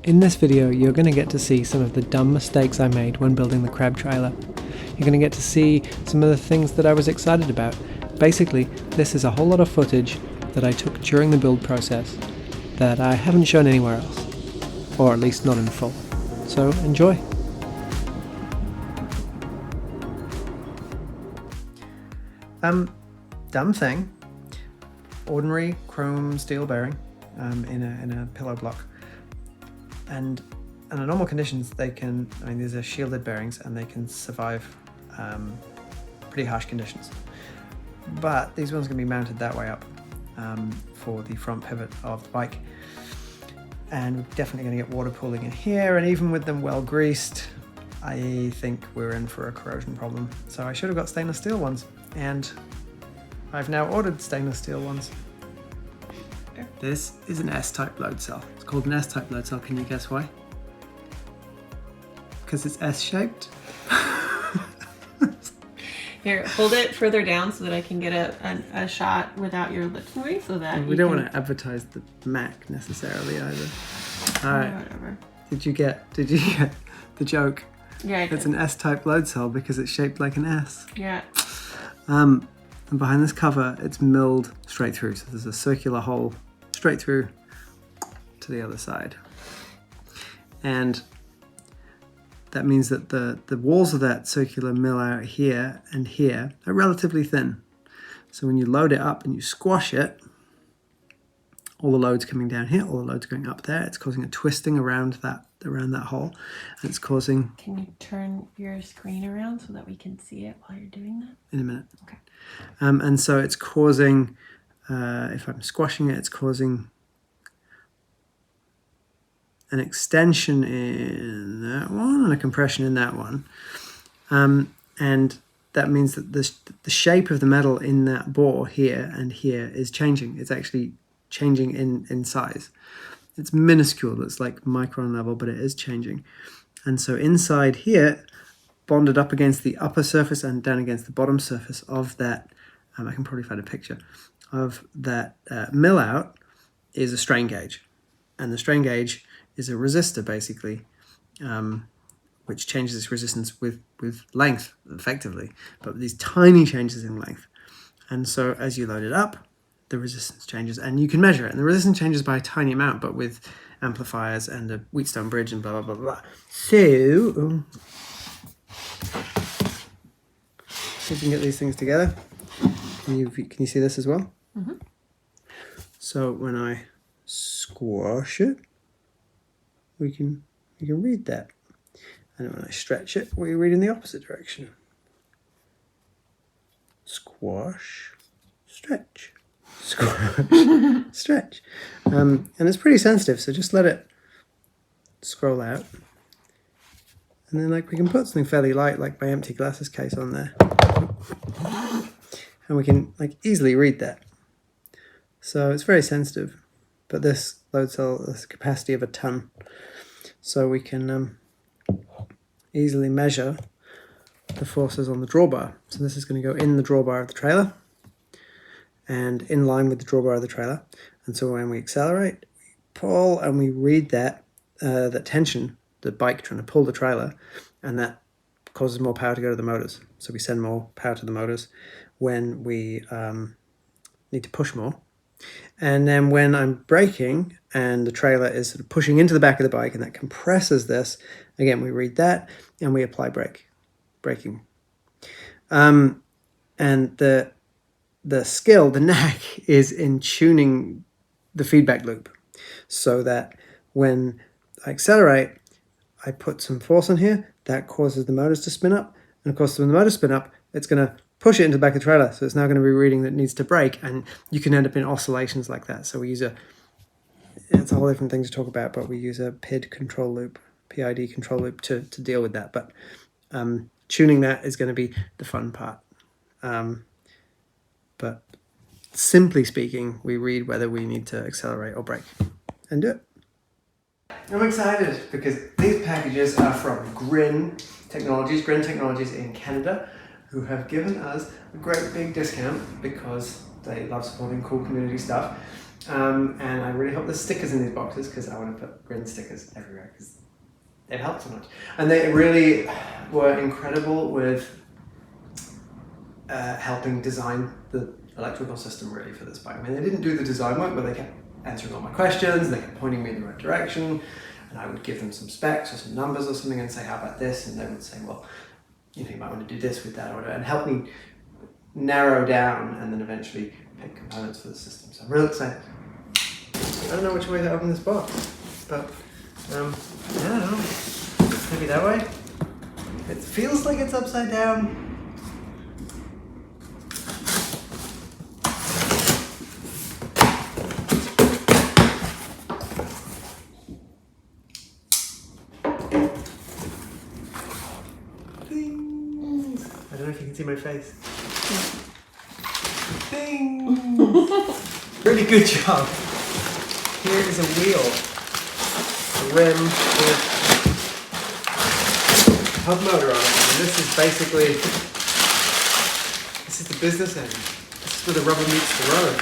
In this video, you're going to get to see some of the dumb mistakes I made when building the crab trailer. You're going to get to see some of the things that I was excited about. Basically, this is a whole lot of footage that I took during the build process that I haven't shown anywhere else, or at least not in full. So enjoy. Dumb thing. Ordinary chrome steel bearing in a pillow block. And under normal conditions, these are shielded bearings and they can survive pretty harsh conditions. But these ones are going to be mounted that way up for the front pivot of the bike. And we're definitely going to get water pooling in here, and even with them well greased, I think we're in for a corrosion problem. So I should have got stainless steel ones, and I've now ordered stainless steel ones. This is an S-type load cell. It's called an S-type load cell. Can you guess why? Because it's S-shaped. Here, hold it further down so that I can get a shot without your lips moving, so that we don't want to advertise the Mac necessarily either. All right. Whatever. Did you get the joke? Yeah, I did. It's an S-type load cell because it's shaped like an S. Yeah. And behind this cover, it's milled straight through. So there's a circular hole straight through to the other side. And that means that the walls of that circular mill out here and here are relatively thin. So when you load it up and you squash it, all the load's coming down here, all the load's going up there. It's causing a twisting around that hole. And it's causing... Can you turn your screen around so that we can see it while you're doing that? In a minute. Okay. And so it's causing, if I'm squashing it, it's causing an extension in that one and a compression in that one. And that means that the shape of the metal in that bore here and here is changing. It's actually changing in size. It's minuscule, it's like micron level, but it is changing. And so inside here, bonded up against the upper surface and down against the bottom surface of that, I can probably find a picture of that mill out, is a strain gauge. And the strain gauge is a resistor basically, which changes its resistance with length effectively, but with these tiny changes in length. And so as you load it up, the resistance changes, and you can measure it. And the resistance changes by a tiny amount, but with amplifiers and a Wheatstone bridge and blah, blah, blah, blah. So, see if we can get these things together. Can you see this as well? Mm-hmm. So when I squash it, we can read that. And when I stretch it, we read in the opposite direction. Squash, stretch. Squash, stretch. And it's pretty sensitive, so just let it scroll out. And then we can put something fairly light, like my empty glasses case on there. And we can easily read that. So it's very sensitive. But this load cell has a capacity of a ton. So we can easily measure the forces on the drawbar. So this is going to go in the drawbar of the trailer and in line with the drawbar of the trailer. And so when we accelerate, we pull and we read that tension, the bike trying to pull the trailer, and that causes more power to go to the motors. So we send more power to the motors when we need to push more. And then when I'm braking and the trailer is sort of pushing into the back of the bike and that compresses this, again, we read that and we apply braking. And the skill, the knack, is in tuning the feedback loop so that when I accelerate, I put some force on here, that causes the motors to spin up. And of course, when the motors spin up, it's going to push it into the back of the trailer. So it's now going to be reading that needs to brake, and you can end up in oscillations like that. So we use it's a whole different thing to talk about, but we use a PID control loop to deal with that. But tuning that is going to be the fun part. But simply speaking, we read whether we need to accelerate or brake and do it. I'm excited because these packages are from Grin Technologies in Canada, who have given us a great big discount because they love supporting cool community stuff. And I really hope there's stickers in these boxes because I want to put Grin stickers everywhere because they've helped so much. And they really were incredible with helping design the electrical system really for this bike. I mean, they didn't do the design work, but they kept answering all my questions, they kept pointing me in the right direction, and I would give them some specs or some numbers or something and say, how about this? And they would say, well, you know, you might want to do this with that or whatever, and help me narrow down and then eventually pick components for the system. So I'm really excited. I don't know which way to open this box, but yeah, I don't know. Maybe that way? It feels like it's upside down. Things. I don't know if you can see my face. Things. Really good job. Here is a wheel, a rim with a hub motor on it. And this is basically, this is the business end. This is where the rubber meets the road.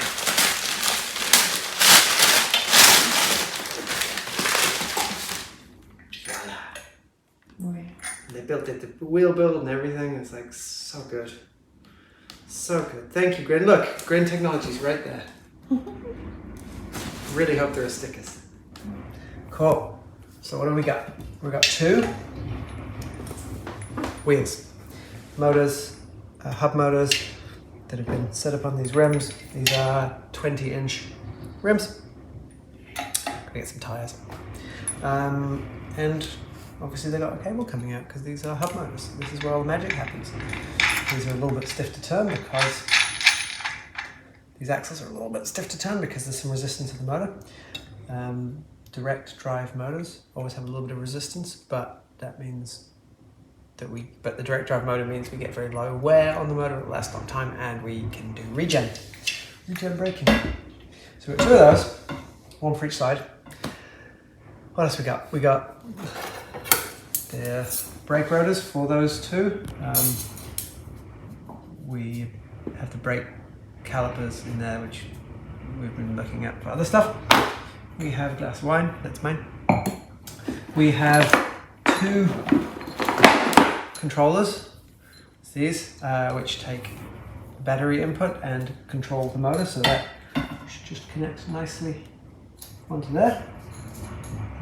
And they built it, the wheel build and everything. It's like so good. So good. Thank you, Grin. Look, Grin Technology's right there. Really hope there are stickers. Cool. So what do we got? We got 2 wheels, motors, hub motors that have been set up on these rims. These are 20-inch rims. Gonna get some tires. And obviously they got a cable coming out because these are hub motors. This is where all the magic happens. These are a little bit stiff to turn because these axles are a little bit stiff to turn because there's some resistance to the motor. Direct drive motors always have a little bit of resistance, but that means that but the direct drive motor means we get very low wear on the motor, it lasts a long time, and we can do regen braking. So we've got 2 of those, 1 for each side. What else we got? We got the brake rotors for those 2. We have the brake calipers in there, which we've been looking at for other stuff. We have a glass of wine, that's mine. We have 2 controllers, it's these, which take battery input and control the motor, so that should just connect nicely onto there.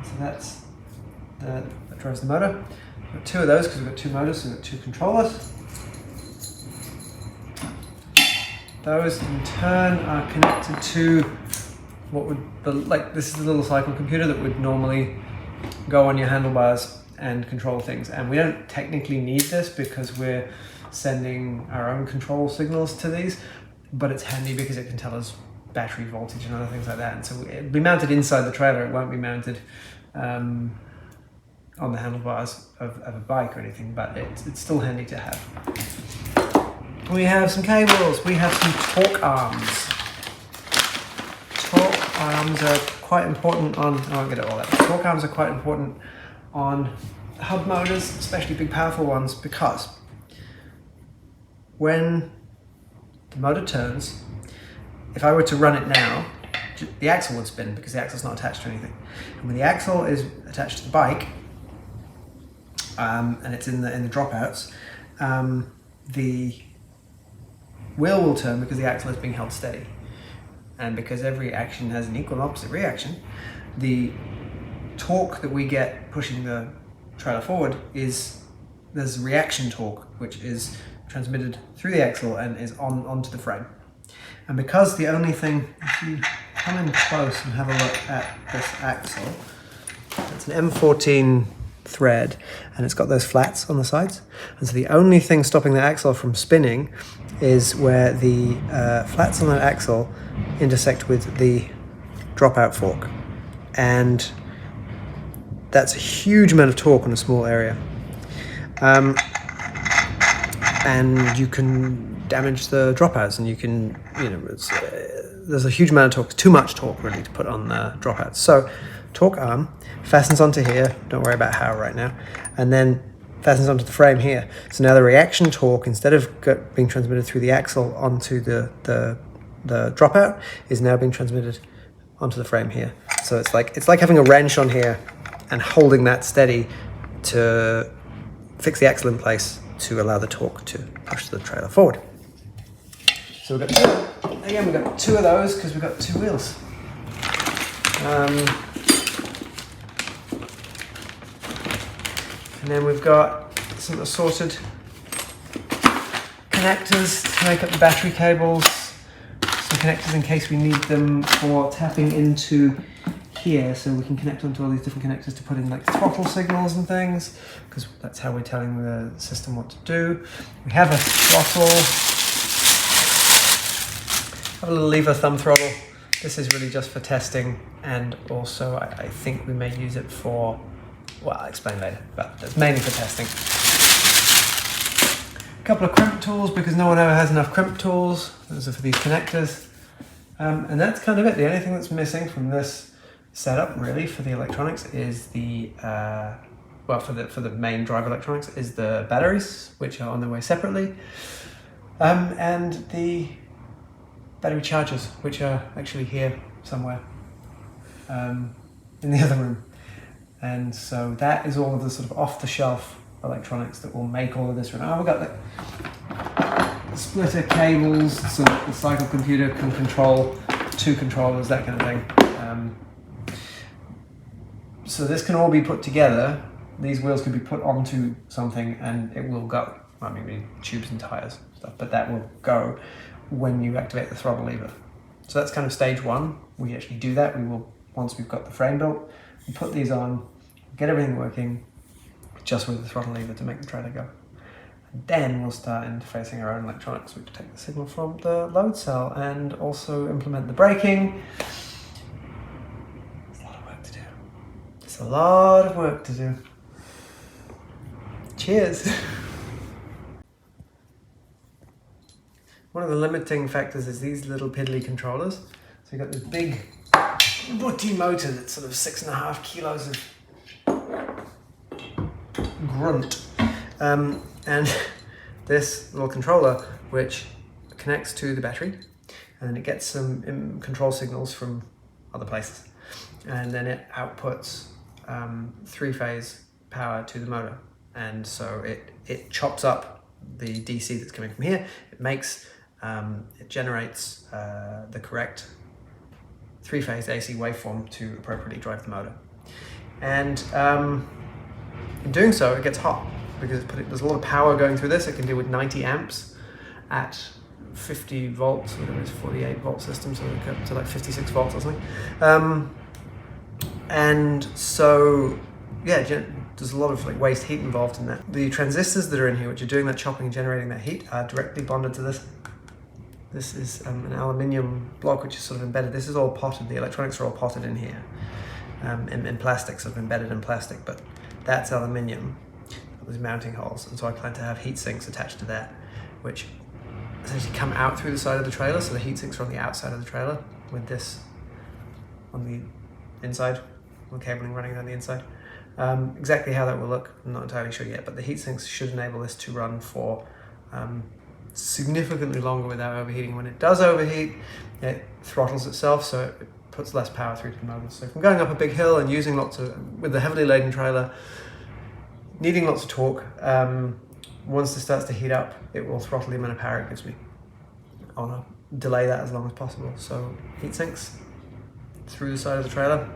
So that's that drives the motor. We've got 2 of those because we've got 2 motors, so we've got 2 controllers. Those in turn are connected to what would, this is the little cycle computer that would normally go on your handlebars and control things. And we don't technically need this because we're sending our own control signals to these, but it's handy because it can tell us battery voltage and other things like that. And so it'll be mounted inside the trailer, it won't be mounted on the handlebars of a bike or anything, but it's still handy to have. We have some cables, we have some torque arms. Torque arms are quite important on, I won't get it all out. Torque arms are quite important on hub motors, especially big powerful ones, because when the motor turns, if I were to run it now, the axle would spin because the axle's not attached to anything. And when the axle is attached to the bike, and it's in the dropouts, the wheel will turn because the axle is being held steady. And because every action has an equal and opposite reaction, the torque that we get pushing the trailer forward there's reaction torque, which is transmitted through the axle and is onto the frame. And because the only thing, if you come in close and have a look at this axle, it's an M14 thread and it's got those flats on the sides. And so the only thing stopping the axle from spinning is where the flats on that axle intersect with the dropout fork. And that's a huge amount of torque on a small area. And you can damage the dropouts, and you can, there's a huge amount of torque, too much torque really to put on the dropouts. So torque arm fastens onto here, don't worry about how right now, and then fastens onto the frame here. So now the reaction torque, instead of being transmitted through the axle onto the dropout, is now being transmitted onto the frame here. So it's like having a wrench on here and holding that steady to fix the axle in place to allow the torque to push the trailer forward. So we've got two of those because we've got two wheels. And then we've got some assorted connectors to make up the battery cables. Some connectors in case we need them for tapping into here, so we can connect onto all these different connectors to put in like throttle signals and things, because that's how we're telling the system what to do. We have a throttle, have a little lever thumb throttle. This is really just for testing, and also I think we may use it for, well, I'll explain later, but it's mainly for testing. A couple of crimp tools, because no one ever has enough crimp tools. Those are for these connectors. And that's kind of it. The only thing that's missing from this setup really for the electronics is the, for the main drive electronics is the batteries, which are on their way separately. And the battery chargers, which are actually here somewhere in the other room. And so that is all of the sort of off-the-shelf electronics that will make all of this run. Oh, we've got the splitter cables, so the cycle computer can control 2 controllers, that kind of thing. So this can all be put together. These wheels can be put onto something and it will go. I mean, tubes and tires and stuff, but that will go when you activate the throttle lever. So that's kind of stage 1. We actually do that. We will, once we've got the frame built, we put these on, get everything working, just with the throttle lever to make the trailer go. And then we'll start interfacing our own electronics, which take the signal from the load cell and also implement the braking. There's a lot of work to do. It's a lot of work to do. Cheers. One of the limiting factors is these little piddly controllers. So you've got this big butty motor that's sort of 6.5 kilos of grunt. And this little controller, which connects to the battery, and then it gets some control signals from other places. And then it outputs 3-phase power to the motor. And so it chops up the DC that's coming from here. It generates the correct 3-phase AC waveform to appropriately drive the motor. And in doing so, it gets hot because there's a lot of power going through this. It can deal with 90 amps at 50 volts, whatever it is, 48 volt system, so it up to like 56 volts or something. And so, yeah, there's a lot of like waste heat involved in that. The transistors that are in here, which are doing that chopping and generating that heat, are directly bonded to this. This is an aluminium block which is sort of embedded. This is all potted. The electronics are all potted in here, in plastic, sort of embedded in plastic, but that's aluminium. There's mounting holes, and so I plan to have heat sinks attached to that, which essentially come out through the side of the trailer. So the heat sinks are on the outside of the trailer, with this on the inside, with cabling running down the inside. Exactly how that will look, I'm not entirely sure yet, but the heat sinks should enable this to run for significantly longer without overheating. When it does overheat, it throttles itself, so it puts less power through to the motor. So if I'm going up a big hill and using with a heavily laden trailer, needing lots of torque, once this starts to heat up, it will throttle the amount of power it gives me. I want to delay that as long as possible. So heat sinks through the side of the trailer.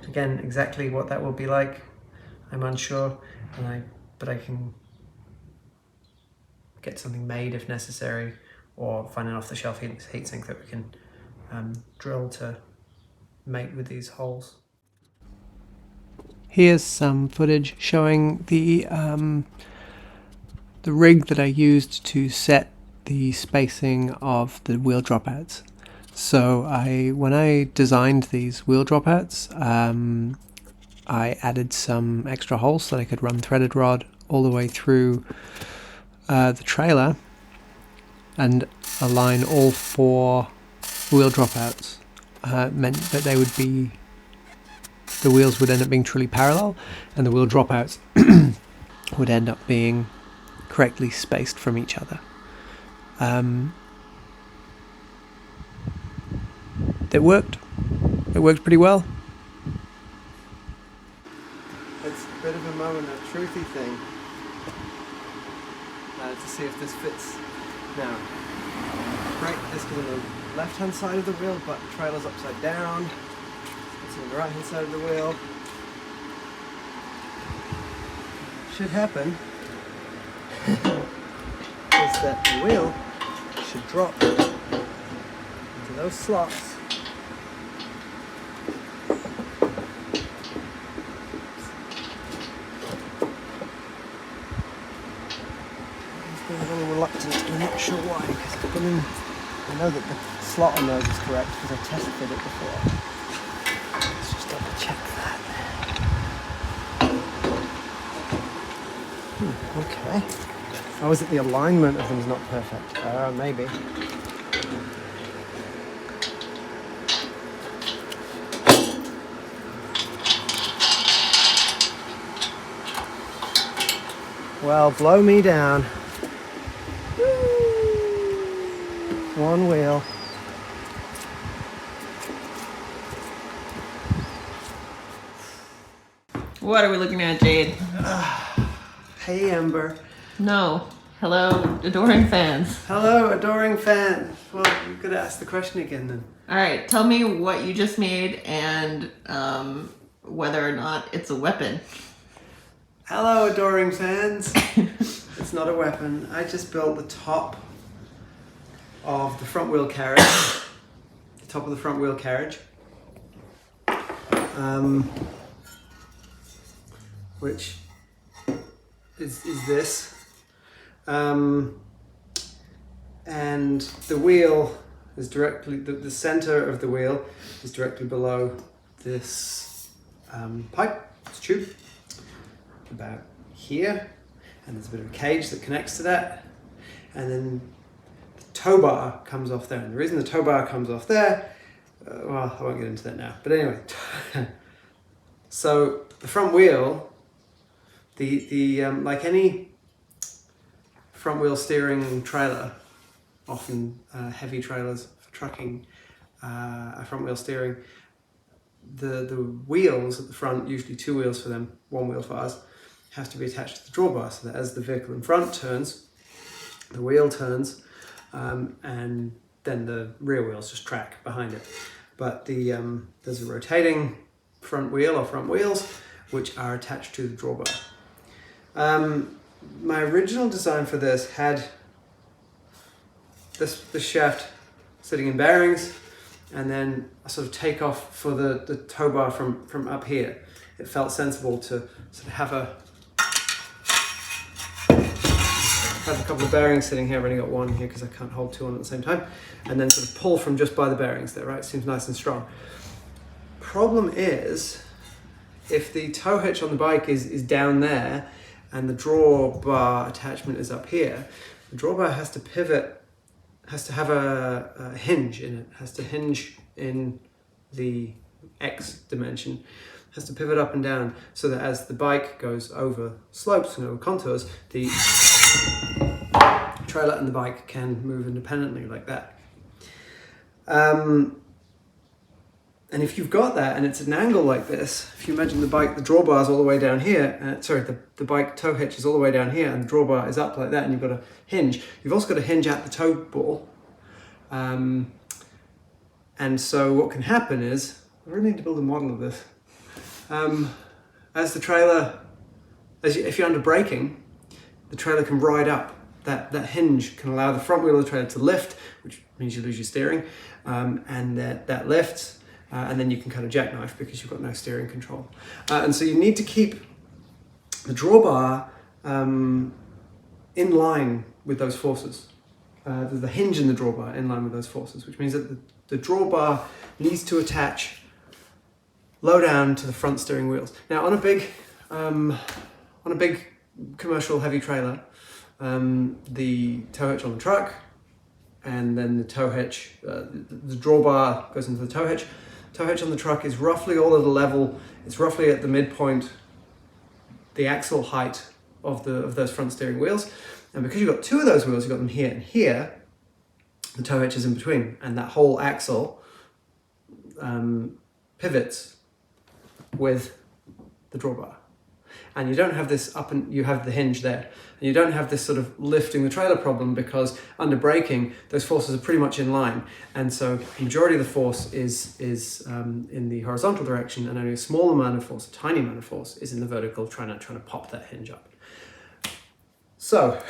Again, exactly what that will be like, I'm unsure, but I can get something made if necessary, or find an off-the-shelf heat sink that we can drill to mate with these holes. Here's some footage showing the rig that I used to set the spacing of the wheel dropouts. So when I designed these wheel dropouts, I added some extra holes so that I could run threaded rod all the way through the trailer and align all 4 wheel dropouts. Meant that the wheels would end up being truly parallel, and the wheel dropouts would end up being correctly spaced from each other. It worked it worked pretty well. It's a bit of a moment of truthy thing to see if this fits now. Brake disc is on the left hand side of the wheel, but the trailer's upside down. It's on the right hand side of the wheel. Should happen is that the wheel should drop into those slots. He's being a little reluctant, and I'm not sure why, because I've been in, I know that the slot on those is correct because I tested it before. Let's just double check that. Okay. Oh, is it the alignment of them is not perfect? Maybe. Well, blow me down. One wheel. What are we looking at, Jade? Hey, Amber. No. Hello, adoring fans. Hello, adoring fans. Well, you've got to ask the question again then. All right, tell me what you just made and whether or not it's a weapon. Hello, adoring fans. It's not a weapon. I just built the top of the front wheel carriage. The top of the front wheel carriage. Which is this. And the wheel is directly, the center of the wheel is directly below this pipe, this tube, about here. And there's a bit of a cage that connects to that. And then the tow bar comes off there. And the reason the tow bar comes off there, well, I won't get into that now. But anyway, so the front wheel, like any front wheel steering trailer, often heavy trailers for trucking, front wheel steering, the wheels at the front, usually two wheels for them, one wheel for us, have to be attached to the drawbar so that as the vehicle in front turns, the wheel turns, and then the rear wheels just track behind it. But there's a rotating front wheel or front wheels which are attached to the drawbar. My original design for this had this shaft sitting in bearings, and then a sort of takeoff for the tow bar from up here. It felt sensible to sort of have a couple of bearings sitting here. I've only got one here because I can't hold two on at the same time, and then sort of pull from just by the bearings there, right? Seems nice and strong. Problem is, if the tow hitch on the bike is down there and the drawbar attachment is up here, the drawbar has to pivot, has to have a hinge in it, has to hinge in the X dimension, has to pivot up and down so that as the bike goes over slopes and over contours, the trailer and the bike can move independently like that. And if you've got that and it's an angle like this, if you imagine the drawbar is all the way down here, the bike tow hitch is all the way down here and the drawbar is up like that, and you've got a hinge. You've also got a hinge at the tow ball. And so what can happen is, I really need to build a model of this. As the trailer, if you're under braking, the trailer can ride up. That hinge can allow the front wheel of the trailer to lift, which means you lose your steering, and that lifts. And then you can kind of jackknife because you've got no steering control. And so you need to keep the drawbar in line with those forces. There's the hinge in the drawbar in line with those forces, which means that the drawbar needs to attach low down to the front steering wheels. Now on a big commercial heavy trailer, the tow hitch on the truck, and then the tow hitch, the drawbar goes into the tow hitch. Tow hitch on the truck is roughly all at a level. It's roughly at the midpoint, the axle height of those front steering wheels. And because you've got two of those wheels, you've got them here and here, the tow hitch is in between. And that whole axle pivots with the drawbar. And you don't have this you have the hinge there. And you don't have this sort of lifting the trailer problem because under braking, those forces are pretty much in line. And so the majority of the force is in the horizontal direction, and only a small amount of force, a tiny amount of force, is in the vertical, trying to pop that hinge up. So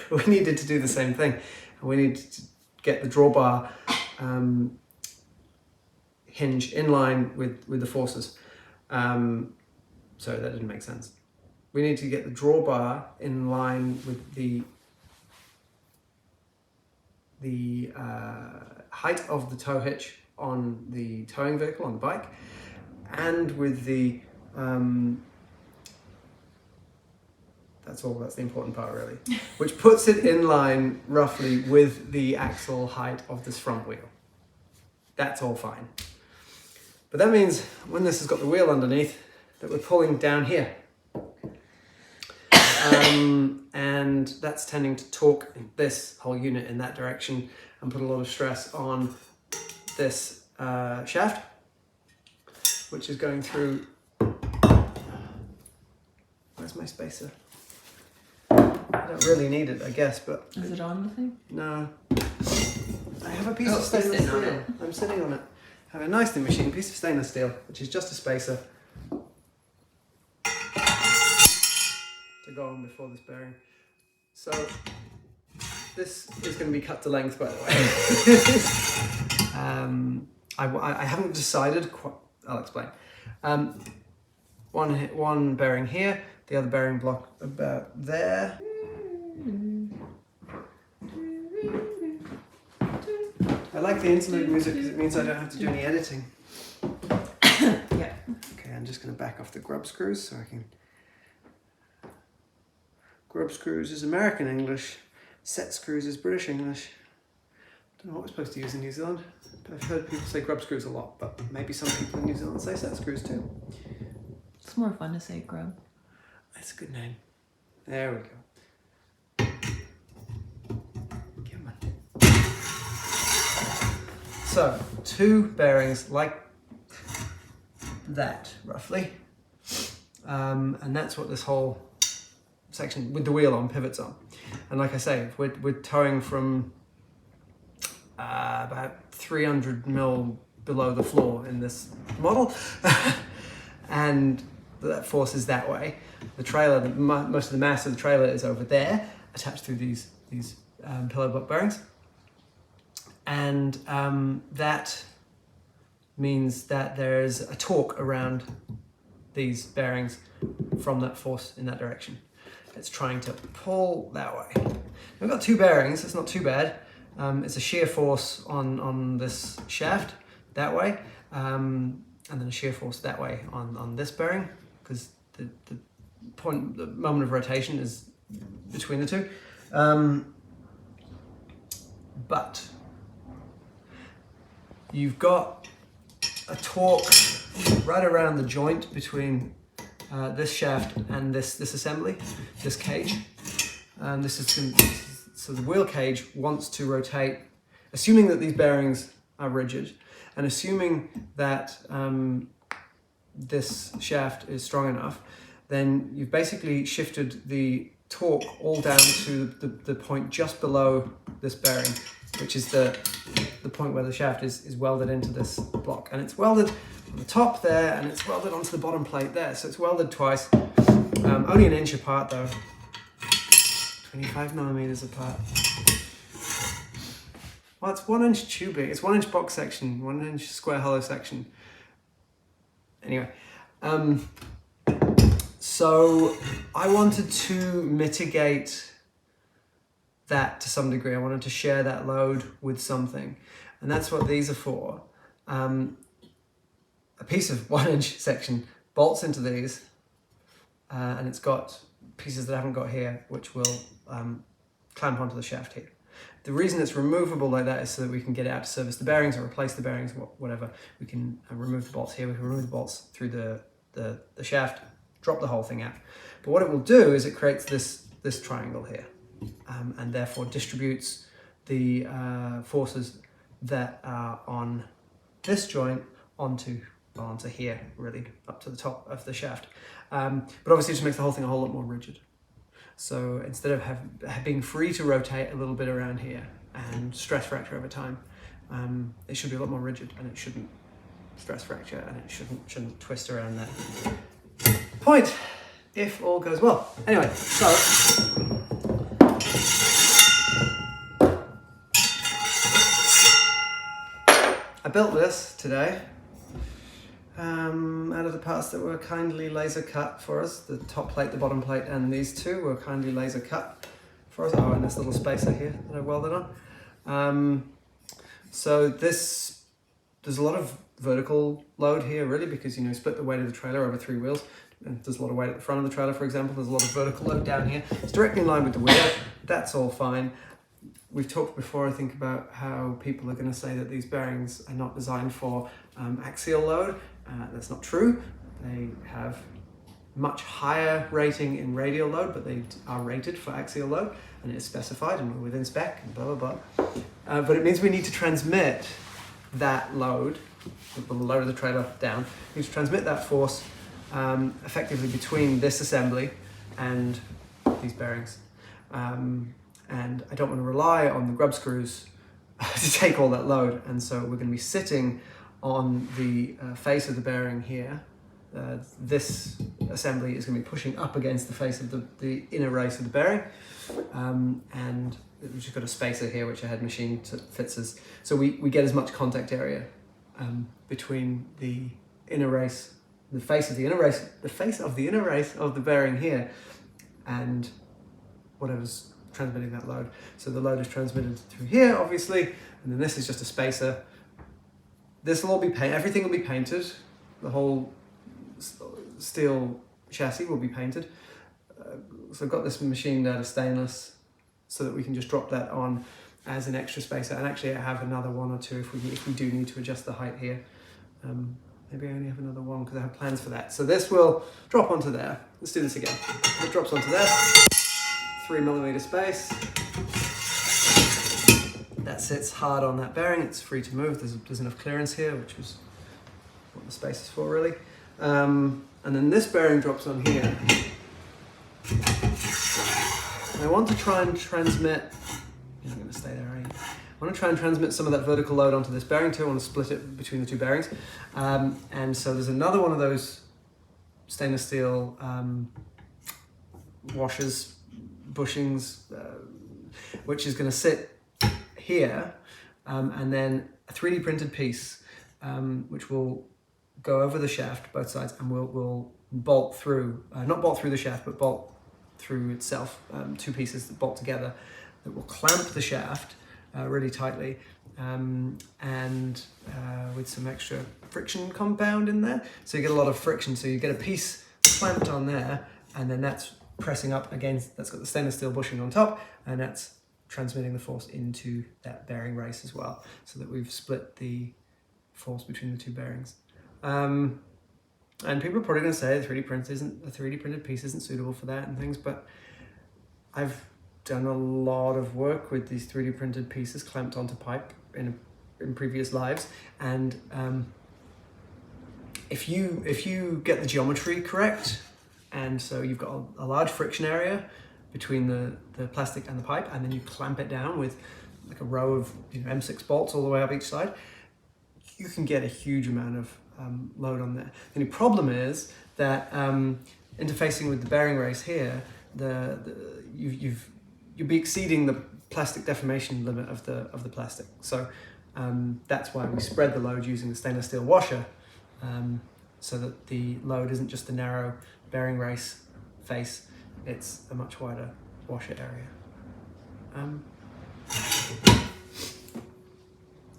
we needed to do the same thing. We needed to get the drawbar hinge in line with the forces. Sorry, that didn't make sense. We need to get the drawbar in line with the height of the tow hitch on the towing vehicle, on the bike, and with the that's the important part really, which puts it in line roughly with the axle height of this front wheel. That's all fine. But that means when this has got the wheel underneath, that we're pulling down here. And that's tending to torque this whole unit in that direction and put a lot of stress on this shaft, which is going through... Where's my spacer? I don't really need it, I guess, but... Is it on the thing? No. I have a piece of stainless steel. I'm sitting on it. I have a nicely machined piece of stainless steel, which is just a spacer to go on before this bearing. So this is going to be cut to length, by the way. I haven't decided quite. I'll explain. One bearing here, the other bearing block about there. I like the interlude music because it means I don't have to do any editing. Yeah. Okay, I'm just going to back off the grub screws so I can... Grub screws is American English, set screws is British English. I don't know what we're supposed to use in New Zealand. I've heard people say grub screws a lot, but maybe some people in New Zealand say set screws too. It's more fun to say grub. That's a good name. There we go. Come on. So, two bearings like that, roughly. And that's what this whole section with the wheel on pivots on. And like I say, we're towing from about 300 mil below the floor in this model. And that force is that way. The trailer, most of the mass of the trailer is over there, attached through these pillow block bearings. And that means that there's a torque around these bearings from that force in that direction. It's trying to pull that way. We've got two bearings, it's not too bad. It's a shear force on this shaft that way, and then a shear force that way on this bearing, because the moment of rotation is between the two. But you've got a torque right around the joint between this shaft and this assembly, this cage. So the wheel cage wants to rotate, assuming that these bearings are rigid, and assuming that this shaft is strong enough, then you've basically shifted the torque all down to the point just below this bearing, which is the point where the shaft is welded into this block. And it's welded on the top there, and it's welded onto the bottom plate there. So it's welded twice, only an inch apart though, 25 millimeters apart. Well, it's 1 inch tubing, it's 1 inch box section, 1 inch square hollow section. Anyway, so I wanted to mitigate that to some degree. I wanted to share that load with something, and that's what these are for. A piece of 1 inch section bolts into these, and it's got pieces that I haven't got here, which will clamp onto the shaft here. The reason it's removable like that is so that we can get it out to service the bearings or replace the bearings, whatever. We can remove the bolts here, we can remove the bolts through the shaft, drop the whole thing out. But what it will do is it creates this triangle here, and therefore distributes the forces that are on this joint onto onto here, really, up to the top of the shaft. But obviously it just makes the whole thing a whole lot more rigid. So instead of being free to rotate a little bit around here and stress fracture over time, it should be a lot more rigid, and it shouldn't stress fracture, and it shouldn't twist around that point if all goes well. Anyway, so I built this today out of the parts that were kindly laser cut for us. The top plate, the bottom plate, and these two were kindly laser cut for us. Oh, and this little spacer here that I welded on. So there's a lot of vertical load here, really, because split the weight of the trailer over 3 wheels. And there's a lot of weight at the front of the trailer, for example. There's a lot of vertical load down here. It's directly in line with the wheel. That's all fine. We've talked before, I think, about how people are going to say that these bearings are not designed for axial load. That's not true. They have much higher rating in radial load, but they are rated for axial load, and it is specified and we're within spec and blah, blah, blah. But it means we need to transmit that load, the load of the trailer down, we need to transmit that force effectively between this assembly and these bearings. And I don't want to rely on the grub screws to take all that load, and so we're going to be sitting on the face of the bearing here. This assembly is going to be pushing up against the face of the inner race of the bearing, and we've just got a spacer here which I had machined to fits us, so we get as much contact area between the inner race, the face of the inner race, the face of the inner race of the bearing here, and whatever's transmitting that load. So the load is transmitted through here, obviously, and then this is just a spacer. This will all be painted, everything will be painted, the whole steel chassis will be painted. So I've got this machined out of stainless so that we can just drop that on as an extra spacer, and actually I have another one or two if we do need to adjust the height here. Maybe I only have another one because I have plans for that. So this will drop onto there. Let's do this again. It drops onto there. 3mm space. That sits hard on that bearing. It's free to move. There's enough clearance here, which is what the space is for, really. And then this bearing drops on here. And I want to try and transmit. I'm going to stay there, right? I want to try and transmit some of that vertical load onto this bearing too. I want to split it between the two bearings. And so there's another one of those stainless steel washers, bushings, which is going to sit here, and then a 3D printed piece which will go over the shaft, both sides, and will bolt through, not bolt through the shaft, but bolt through itself, 2 pieces that bolt together that will clamp the shaft really tightly, and with some extra friction compound in there. So you get a lot of friction, so you get a piece clamped on there, and then that's pressing up against, that's got the stainless steel bushing on top, and that's transmitting the force into that bearing race as well, so that we've split the force between the two bearings. And people are probably going to say a 3D printed piece isn't suitable for that and things, but I've done a lot of work with these 3D printed pieces clamped onto pipe in previous lives, and if you get the geometry correct, and so you've got a large friction area between the plastic and the pipe, and then you clamp it down with like a row of M6 bolts all the way up each side, you can get a huge amount of load on there. The only problem is that interfacing with the bearing race here, you'll be exceeding the plastic deformation limit of the plastic. So that's why we spread the load using the stainless steel washer, so that the load isn't just the narrow bearing race face, it's a much wider washer area.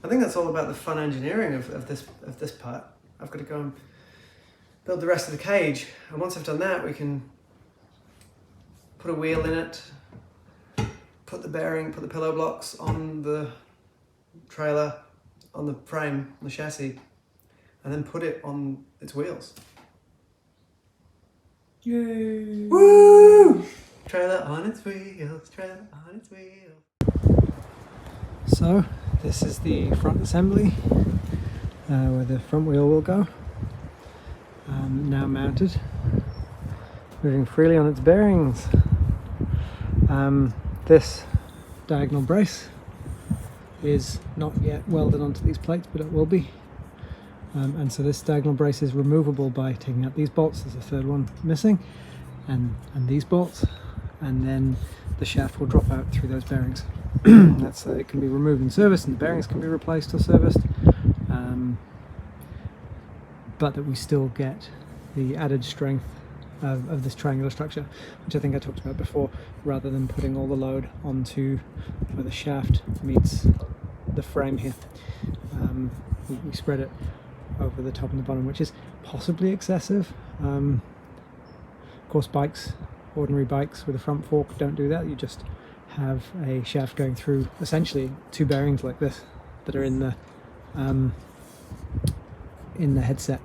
I think that's all about the fun engineering of this part. I've got to go and build the rest of the cage, and once I've done that, we can put a wheel in it, put the pillow blocks on the trailer, on the frame, on the chassis, and then put it on its wheels. Yay! Woo! Trailer on its wheels, trailer on its wheels. So, this is the front assembly, where the front wheel will go. now mounted, moving freely on its bearings. This diagonal brace is not yet welded onto these plates, but it will be. And so this diagonal brace is removable by taking out these bolts. There's a third one missing, and these bolts, and then the shaft will drop out through those bearings. That's it can be removed and serviced, and the bearings can be replaced or serviced, but that we still get the added strength of this triangular structure, which I think I talked about before, rather than putting all the load onto where the shaft meets the frame here. We spread it over the top and the bottom, which is possibly excessive. Of course, ordinary bikes with a front fork don't do that. You just have a shaft going through essentially two bearings like this that are in the headset.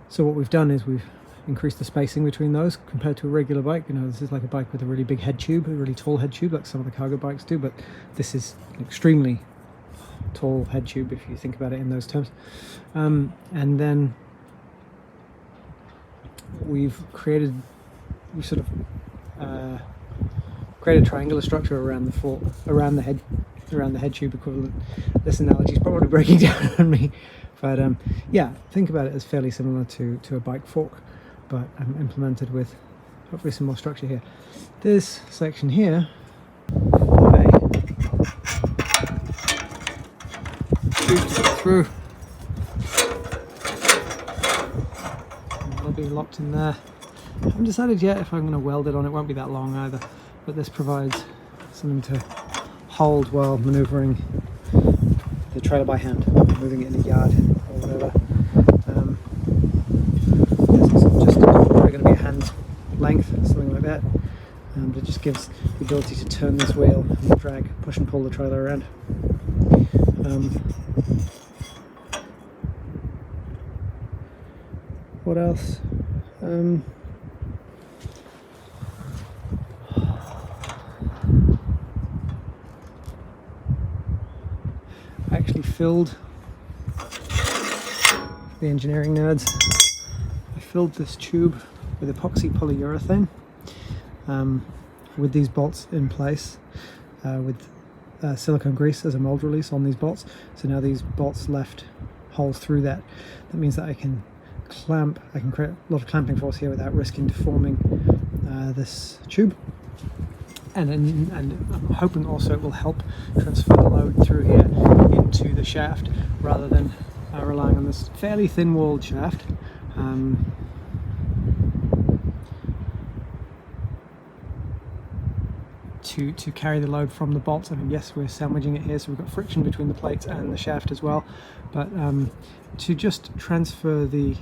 So what we've done is we've increased the spacing between those compared to a regular bike. You know, this is like a bike with a really big head tube, a really tall head tube, like some of the cargo bikes do, but this is an extremely tall head tube if you think about it in those terms. And then we've created a triangular structure around the head tube equivalent. This analogy is probably breaking down on me, but yeah, think about it as fairly similar to a bike fork, but implemented with hopefully some more structure here. This section here shoots through. It'll be locked in there. I haven't decided yet if I'm going to weld it on. It won't be that long either, but this provides something to hold while maneuvering the trailer by hand, moving it in the yard or whatever. It's just probably going to be a hand's length, something like that. But it just gives the ability to turn this wheel and drag, push and pull the trailer around. What else? I actually filled, the engineering nerds, I filled this tube with epoxy polyurethane with these bolts in place with silicone grease as a mold release on these bolts. So now these bolts left holes through that. That means that I can create a lot of clamping force here without risking deforming this tube. And I'm hoping also it will help transfer the load through here into the shaft rather than relying on this fairly thin-walled shaft. To carry the load from the bolts. I mean, yes, we're sandwiching it here, so we've got friction between the plates and the shaft as well, but to just transfer the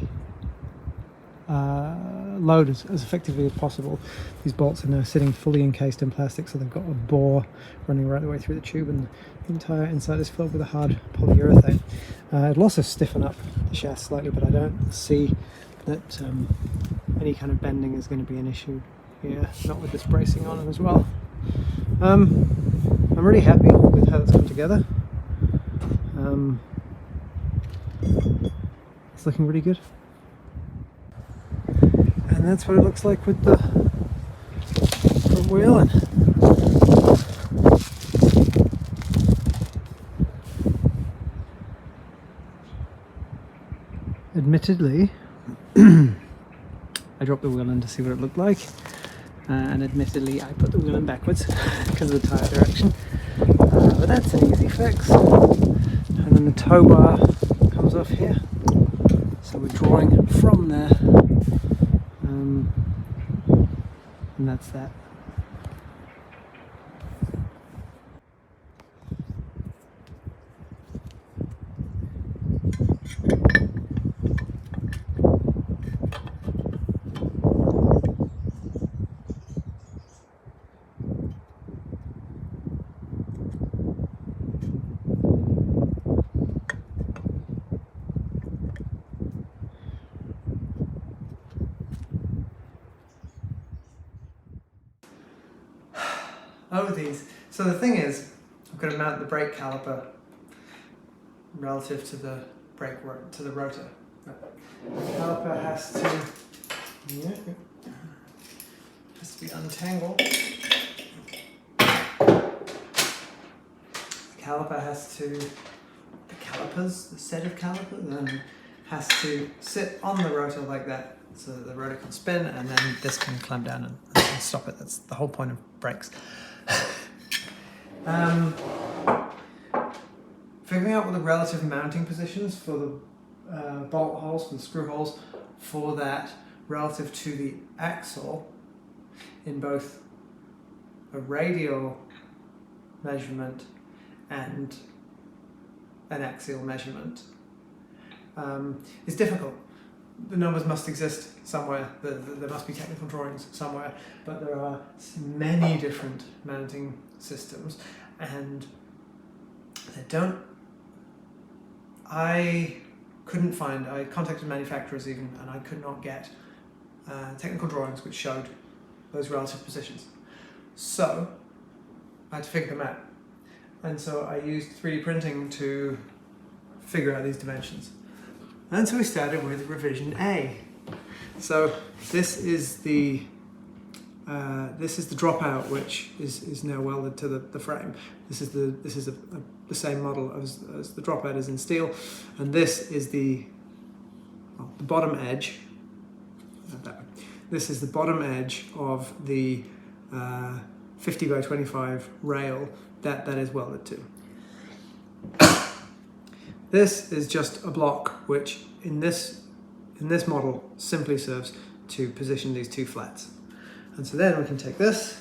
load as effectively as possible, these bolts are now sitting fully encased in plastic, so they've got a bore running right the way through the tube, and the entire inside is filled with a hard polyurethane. It'll also stiffen up the shaft slightly, but I don't see that any kind of bending is going to be an issue here, not with this bracing on it as well. I'm really happy with how it's come together. It's looking really good. And that's what it looks like with the front wheel. And admittedly, I dropped the wheel in to see what it looked like. And admittedly I put the wheel in backwards because of the tyre direction, but that's an easy fix. And then the tow bar comes off here, so we're drawing from there, and that's that. Oh, these. So the thing is, I've got to mount the brake caliper relative to the to the rotor. The caliper has to be untangled. The set of calipers, then has to sit on the rotor like that, so that the rotor can spin, and then this can clamp down and stop it. That's the whole point of brakes. Figuring out what the relative mounting positions for the bolt holes, for the screw holes, for that relative to the axle in both a radial measurement and an axial measurement is difficult. The numbers must exist somewhere, there must be technical drawings somewhere, but there are many different mounting systems, and I contacted manufacturers even, and I could not get technical drawings which showed those relative positions. So I had to figure them out. And so I used 3D printing to figure out these dimensions. And so we started with revision A. So this is the dropout, which is now welded to the frame. This is the same model as the dropout is in steel, and this is the bottom edge. This is the bottom edge of the 50 by 25 rail that is welded to. This is just a block which in this model simply serves to position these two flats. And so then we can take this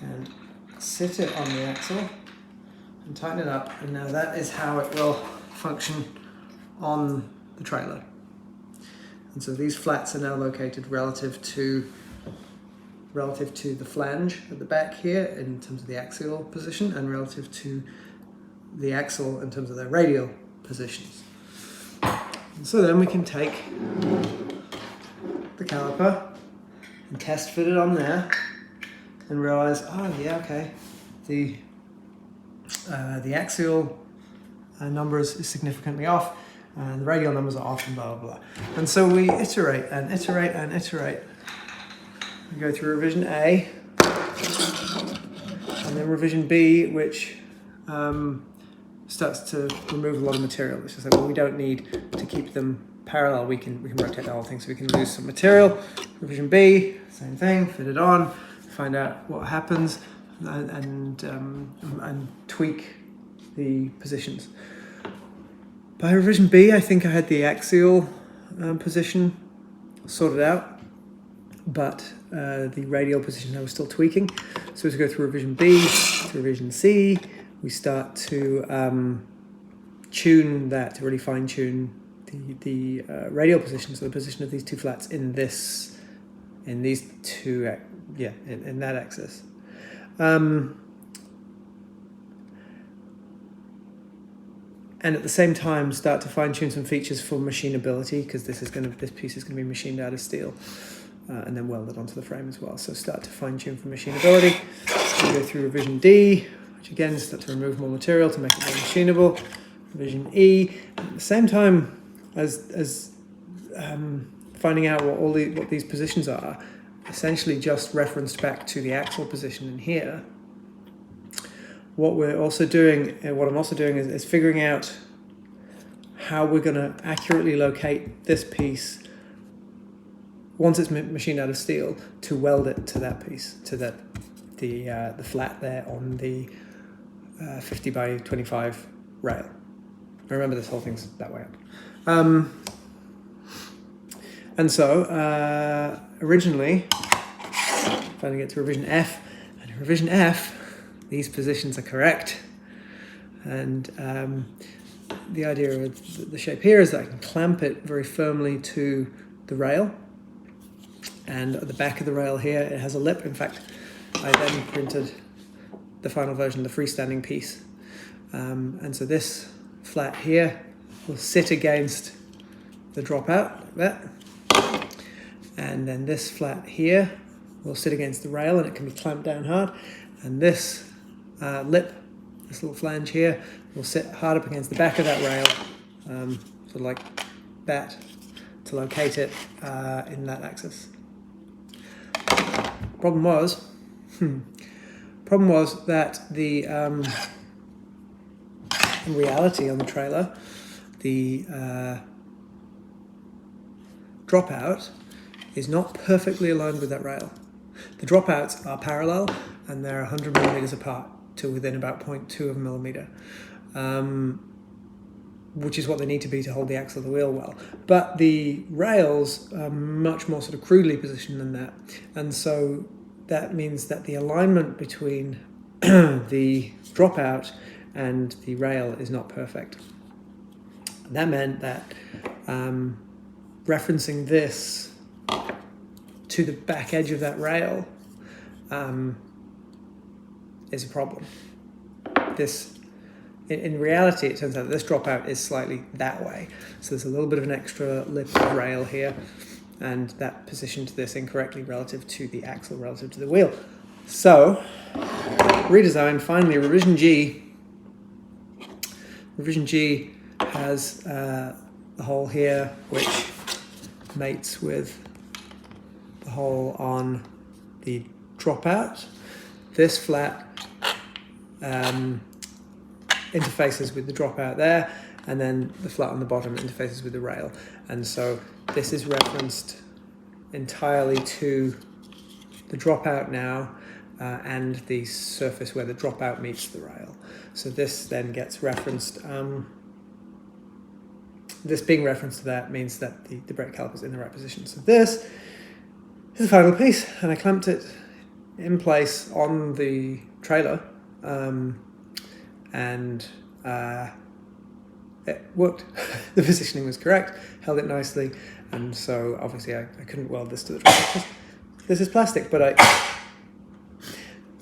and sit it on the axle and tighten it up, and now that is how it will function on the trailer. And so these flats are now located relative to the flange at the back here in terms of the axial position, and relative to the axle in terms of their radial positions. And so then we can take the caliper and test fit it on there and realize, oh yeah, okay, the axial numbers is significantly off, and the radial numbers are off, and blah blah blah. And so we iterate and iterate and iterate. We go through revision A, and then revision B, which starts to remove a lot of material. It's just like, well, we don't need to keep them parallel. We can rotate the whole thing, so we can lose some material. Revision B, same thing. Fit it on, find out what happens, and tweak the positions. By revision B, I think I had the axial position sorted out, but the radial position I was still tweaking. So as we go through revision B to revision C, we start to tune that, to really fine tune the radial position, so the position of these two flats in that axis. And at the same time, start to fine tune some features for machinability, because this piece is going to be machined out of steel. And then welded onto the frame as well. So start to fine tune for machinability. We go through revision D, which again start to remove more material to make it more machinable. Revision E, at the same time as finding out what these positions are, essentially just referenced back to the axle position in here. What I'm also doing is figuring out how we're going to accurately locate this piece once it's machined out of steel, to weld it to that piece, to the flat there on the 50 by 25 rail. Remember, this whole thing's that way up. And so originally, finally get to revision F, and in revision F, these positions are correct. And the idea of the shape here is that I can clamp it very firmly to the rail. And at the back of the rail here, it has a lip. In fact, I then printed the final version, the freestanding piece. And so this flat here will sit against the dropout like that. And then this flat here will sit against the rail, and it can be clamped down hard. And this lip this little flange here will sit hard up against the back of that rail, sort of like that, to locate it in that axis. Problem was that the in reality on the trailer, the dropout is not perfectly aligned with that rail. The dropouts are parallel and they're 100 millimeters apart to within about 0.2 of a millimeter, which is what they need to be to hold the axle of the wheel well. But the rails are much more sort of crudely positioned than that, and so that means that the alignment between the dropout and the rail is not perfect. That meant that referencing this to the back edge of that rail is a problem. In reality, it turns out that this dropout is slightly that way. So there's a little bit of an extra lip of rail here, and that positioned this incorrectly relative to the axle, relative to the wheel. So, redesign, finally, revision G. Revision G has the hole here, which mates with the hole on the dropout. This flat interfaces with the dropout there, and then the flat on the bottom interfaces with the rail. And so this is referenced entirely to the dropout now and the surface where the dropout meets the rail. So this then gets referenced. This being referenced to that means that the brake caliper is in the right position. So this is the final piece, and I clamped it in place on the trailer, and it worked. The positioning was correct, held it nicely, and so obviously I couldn't weld this to the trailer. This is plastic, but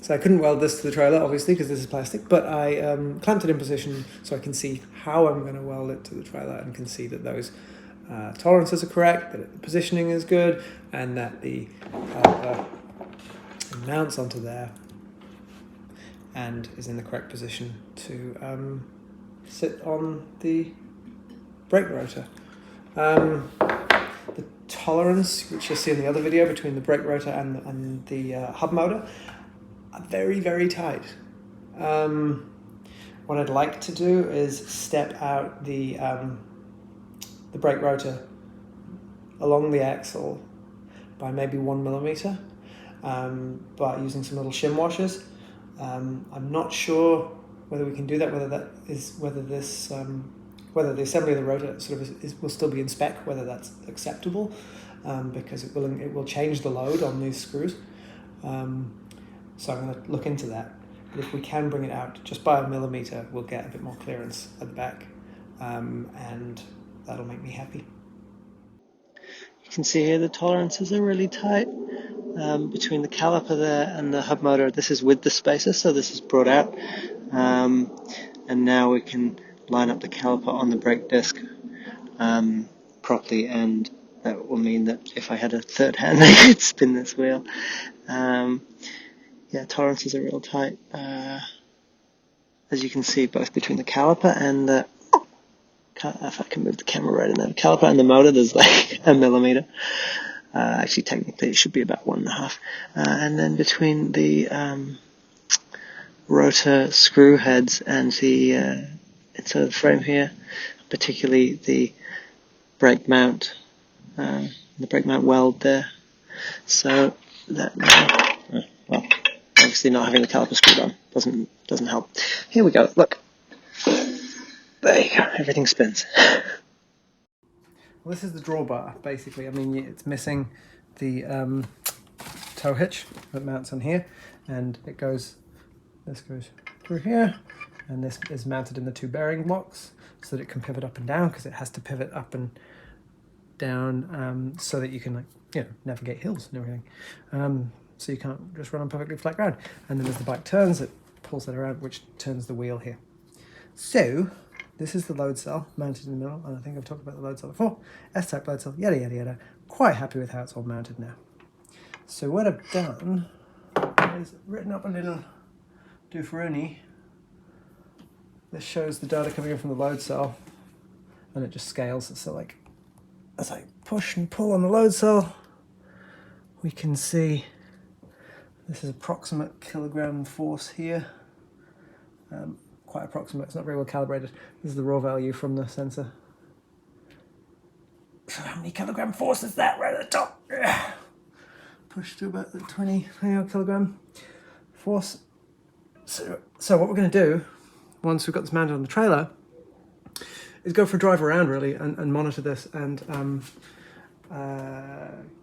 so I couldn't weld this to the trailer, obviously, because this is plastic, but I clamped it in position so I can see how I'm going to weld it to the trailer, and can see that those tolerances are correct, that the positioning is good, and that the caliper mounts onto there and is in the correct position to sit on the brake rotor. The tolerance, which you'll see in the other video, between the brake rotor and the hub motor are very, very tight. What I'd like to do is step out the brake rotor along the axle by maybe 1 millimeter, by using some little shim washers. I'm not sure whether we can do that, whether the assembly of the rotor sort of will still be in spec, whether that's acceptable, because it will change the load on these screws. So I'm going to look into that. But if we can bring it out just by 1 millimeter, we'll get a bit more clearance at the back, and that'll make me happy. You can see here the tolerances are really tight between the caliper there and the hub motor. This is with the spacer, so this is brought out, and now we can line up the caliper on the brake disc properly, and that will mean that if I had a third hand I could spin this wheel. Yeah, tolerances are real tight, as you can see, both between the caliper and the, if I can move the camera right in there, the caliper and the motor, there's like 1 millimeter. Actually, technically, it should be about 1.5. And then between the rotor screw heads and the inside of the frame here, particularly the brake mount weld there. So that well, obviously not having the caliper screwed on doesn't help. Here we go. Look, there you go. Everything spins. Well, this is the drawbar, basically. I mean, it's missing the tow hitch that mounts on here, and this goes through here, and this is mounted in the 2 bearing blocks so that it can pivot up and down, because it has to pivot up and down so that you can, navigate hills and everything. So you can't just run on perfectly flat ground. And then as the bike turns, it pulls that around, which turns the wheel here. So this is the load cell mounted in the middle, and I think I've talked about the load cell before. S-type load cell, yada, yada, yada. Quite happy with how it's all mounted now. So what I've done is written up a little doofroony this shows the data coming in from the load cell, and it just scales. So like, as I push and pull on the load cell, we can see this is approximate kilogram force here. Quite approximate, it's not very well calibrated. This is the raw value from the sensor. So how many kilogram force is that right at the top? Push to about the 20 kilogram force. So what we're going to do, once we've got this mounted on the trailer, is go for a drive around really and monitor this and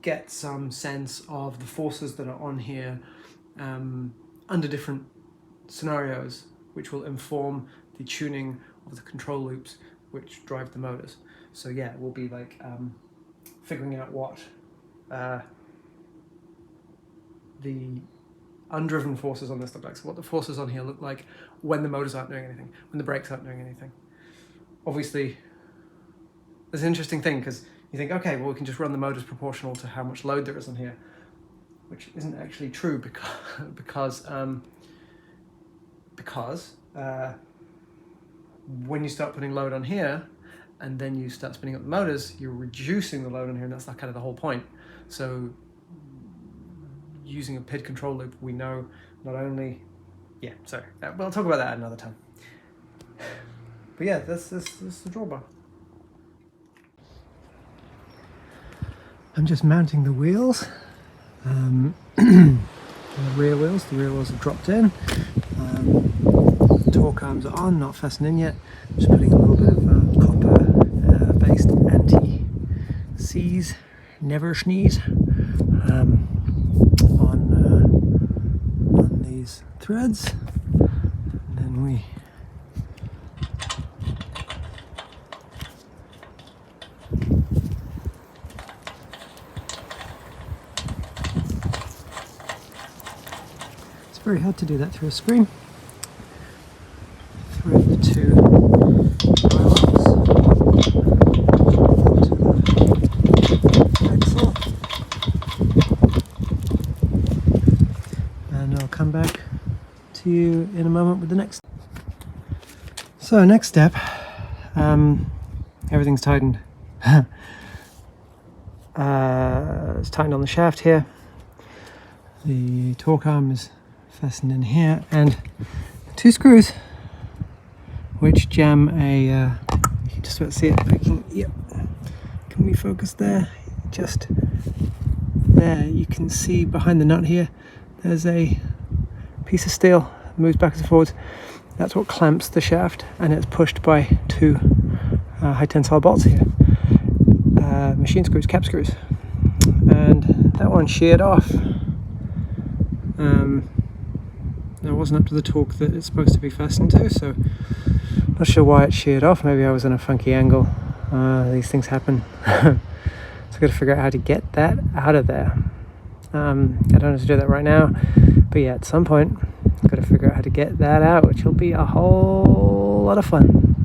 get some sense of the forces that are on here under different scenarios, which will inform the tuning of the control loops which drive the motors. So yeah, we'll be like figuring out what the undriven forces on this look like. So what the forces on here look like when the motors aren't doing anything, when the brakes aren't doing anything. Obviously, there's an interesting thing because you think, okay, well we can just run the motors proportional to how much load there is on here, which isn't actually true because when you start putting load on here and then you start spinning up the motors, you're reducing the load on here, and that's kind of the whole point. So using a PID control loop, we know not only, yeah, sorry, we'll talk about that another time. But yeah, this is the drawbar. I'm just mounting the wheels. The rear wheels have dropped in. Torque arms are on, not fastened in yet. Just putting a little bit of copper based anti-seize, never sneeze, on these threads. And then we very hard to do that through a screen. Thread the two nylons onto the axle, and I'll come back to you in a moment with the next. So next step, everything's tightened. It's tightened on the shaft here. The torque arm is fastened in here, and two screws which jam a you can just about see it. Yep. Can we focus there? Just there, you can see behind the nut here there's a piece of steel that moves backwards and forwards. That's what clamps the shaft, and it's pushed by two high tensile bolts here, machine screws, cap screws, and that one sheared off. It wasn't up to the torque that it's supposed to be fastened to, so not sure why it sheared off. Maybe I was in a funky angle. These things happen. So I've got to figure out how to get that out of there. I don't have to do that right now, but yeah, at some point I've got to figure out how to get that out, which will be a whole lot of fun,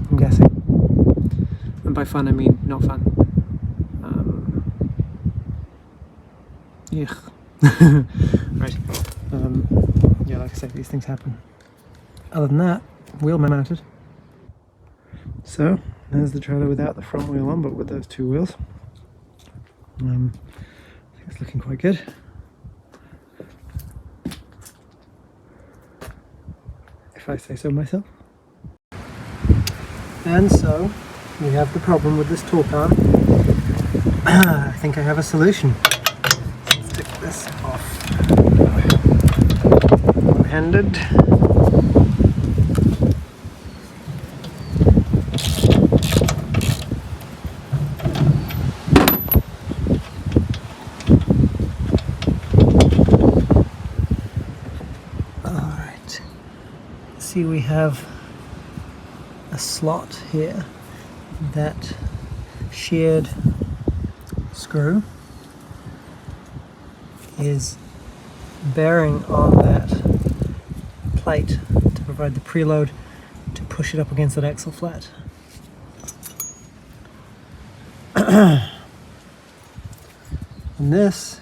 I'm guessing. And by fun I mean not fun. Right. Yeah, like I said, these things happen. Other than that, wheel mounted. So there's the trailer without the front wheel on, but with those two wheels. I think it's looking quite good. If I say so myself. And so we have the problem with this torque arm. I think I have a solution. Let's take this off. One-handed. Alright. See, we have a slot here, that sheared screw is bearing on that plate to provide the preload to push it up against that axle flat. And this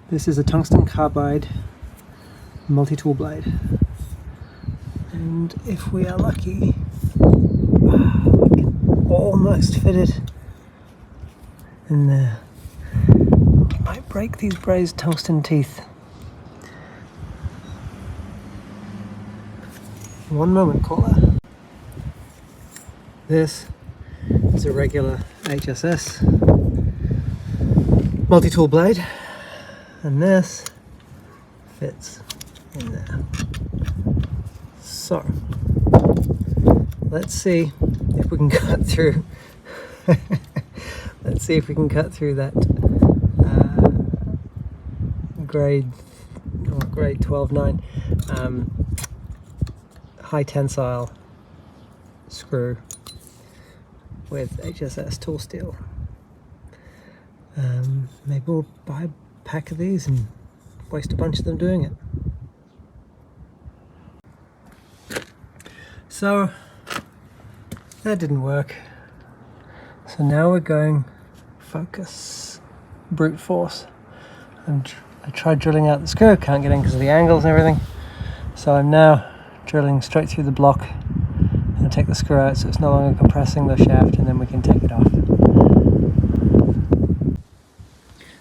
is a tungsten carbide multi-tool blade. And if we are lucky, we can almost fit it in there. Might break these brazed tungsten teeth. One moment, caller. This is a regular HSS multi-tool blade, and this fits in there. So let's see if we can cut through. Let's see if we can cut through that grade 12.9 high tensile screw with HSS tool steel. Maybe we'll buy a pack of these and waste a bunch of them doing it. So that didn't work. So now we're going focus, brute force. I tried drilling out the screw, can't get in because of the angles and everything. So I'm now drilling straight through the block and take the screw out so it's no longer compressing the shaft, and then we can take it off.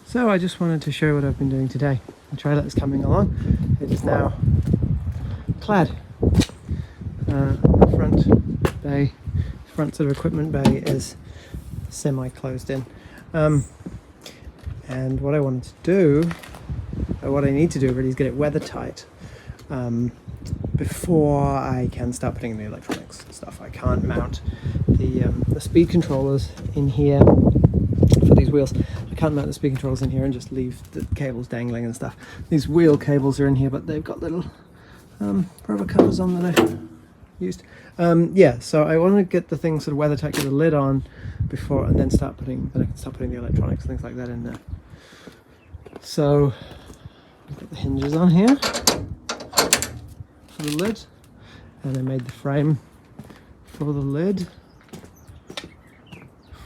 So I just wanted to show what I've been doing today. The trailer is coming along. It is now clad. The front bay, front sort of equipment bay is semi-closed in. And what I wanted to do, or what I need to do really, is get it weather tight before I can start putting in the electronics stuff. I can't mount the speed controllers in here for these wheels. I can't mount the speed controllers in here and just leave the cables dangling and stuff. These wheel cables are in here, but they've got little rubber covers on that I've used. Yeah, so I want to get the thing sort of weather tight, get the lid on before, and then I can start putting the electronics, things like that in there. So I've got the hinges on here for the lid, and I made the frame for the lid.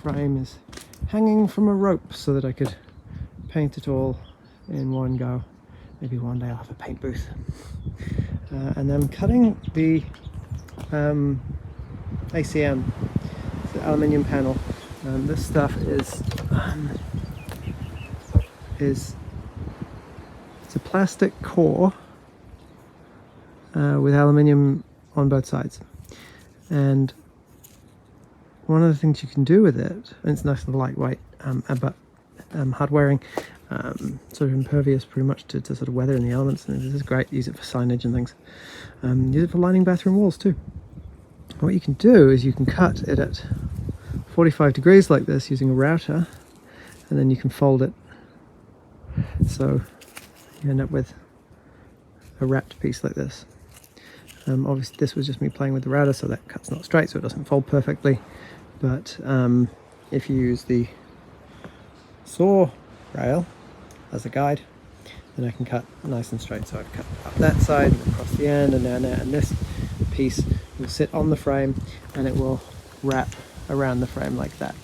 Frame is hanging from a rope so that I could paint it all in one go. Maybe one day I'll have a paint booth. And then cutting the ACM, the aluminium panel. This stuff is it's a plastic core with aluminium on both sides, and one of the things you can do with it, and it's nice and lightweight, but hard wearing, sort of impervious pretty much to sort of weather and the elements, and this is great. Use it for signage and things. Use it for lining bathroom walls too. What you can do is you can cut it at 45 degrees like this using a router, and then you can fold it so you end up with a wrapped piece like this. Obviously this was just me playing with the router, so that cut's not straight, so it doesn't fold perfectly, but if you use the saw rail as a guide, then I can cut nice and straight. So I've cut up that side and across the end and down there, and this piece will sit on the frame and it will wrap around the frame like that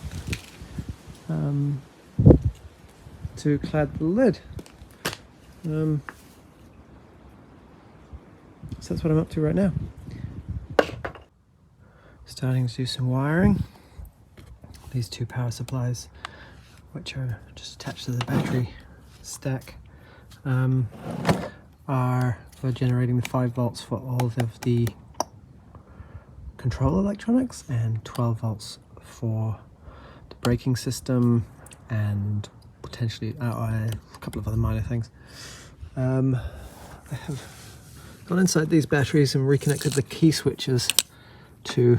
to clad the lid. So that's what I'm up to right now. Starting to do some wiring. These two power supplies, which are just attached to the battery stack, are for generating the 5 volts for all of the control electronics and 12 volts for the braking system and potentially a couple of other minor things. I have gone inside these batteries and reconnected the key switches to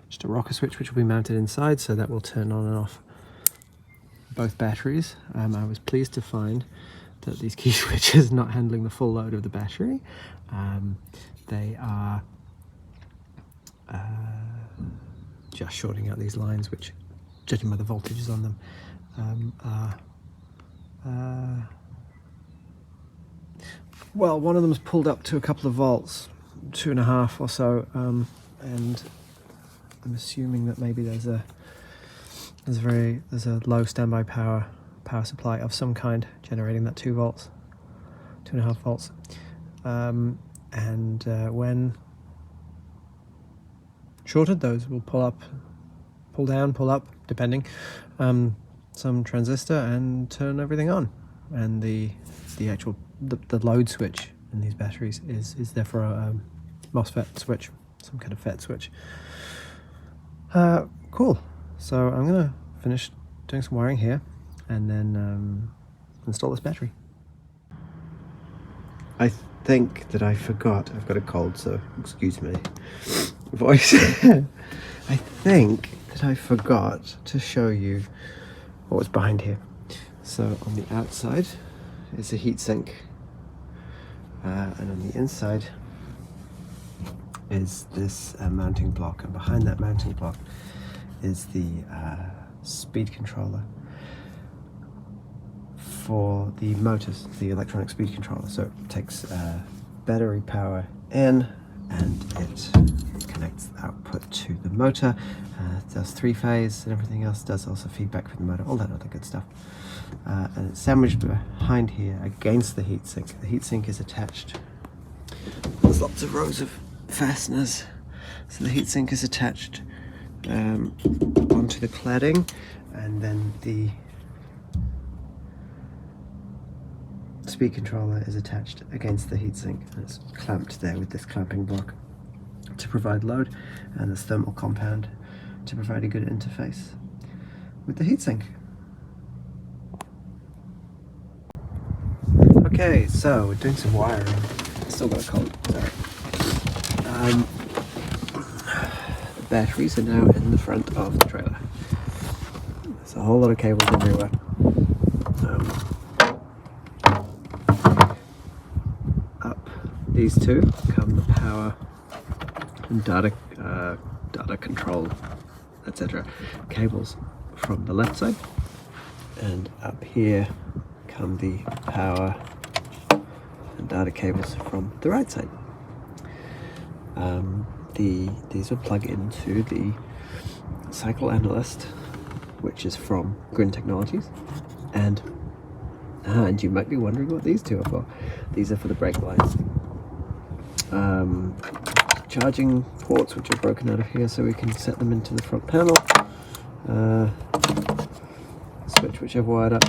just a rocker switch, which will be mounted inside, so that will turn on and off both batteries. I was pleased to find that these key switches are not handling the full load of the battery. They are just shorting out these lines, which, judging by the voltages on them, well, one of them's pulled up to a couple of volts, 2.5 or so, and I'm assuming that maybe there's a low standby power supply of some kind generating that 2 volts, 2.5 volts, and when shorted, those will pull up, pull down, pull up, depending, some transistor and turn everything on. And the actual load switch in these batteries is therefore a MOSFET switch, some kind of FET switch. Cool. So I'm gonna finish doing some wiring here and then install this battery. I think that I forgot, I've got a cold, so excuse me voice. I think that I forgot to show you what was behind here. So on the outside is a heatsink, and on the inside is this mounting block, and behind that mounting block is the speed controller for the motors, the electronic speed controller. So it takes battery power in and it connects the output to the motor. It does 3-phase and everything else, does also feedback from the motor, all that other good stuff. And it's sandwiched behind here against the heatsink. The heatsink is attached. There's lots of rows of fasteners. So the heatsink is attached onto the cladding, and then the speed controller is attached against the heatsink, and it's clamped there with this clamping block to provide load, and this thermal compound to provide a good interface with the heatsink. Okay, so we're doing some wiring. Still got a cold, sorry. The batteries are now in the front of the trailer. There's a whole lot of cables everywhere. Up these two come the power and data control, etc. cables from the left side, and up here come the power and data cables from the right side. These will plug into the cycle analyst, which is from Grin Technologies, and you might be wondering what these two are for. These are for the brake lines. Charging ports, which are broken out of here, so we can set them into the front panel. Switch which I've wired up.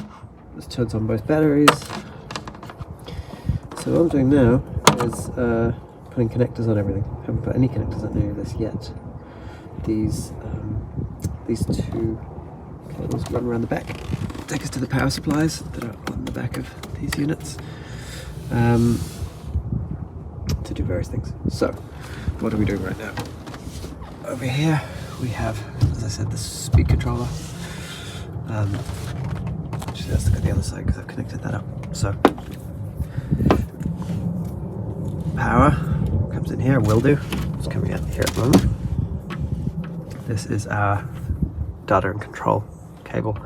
This turns on both batteries. So what I'm doing now is putting connectors on everything. Haven't put any connectors on any of this yet. These two cables run around the back, take us to the power supplies that are on the back of these units, to do various things. So what are we doing right now? Over here we have, as I said, the speed controller. Actually, let's look at the other side because I've connected that up. So power comes in here, will do. It's coming out here at the moment. This is our data and control cable.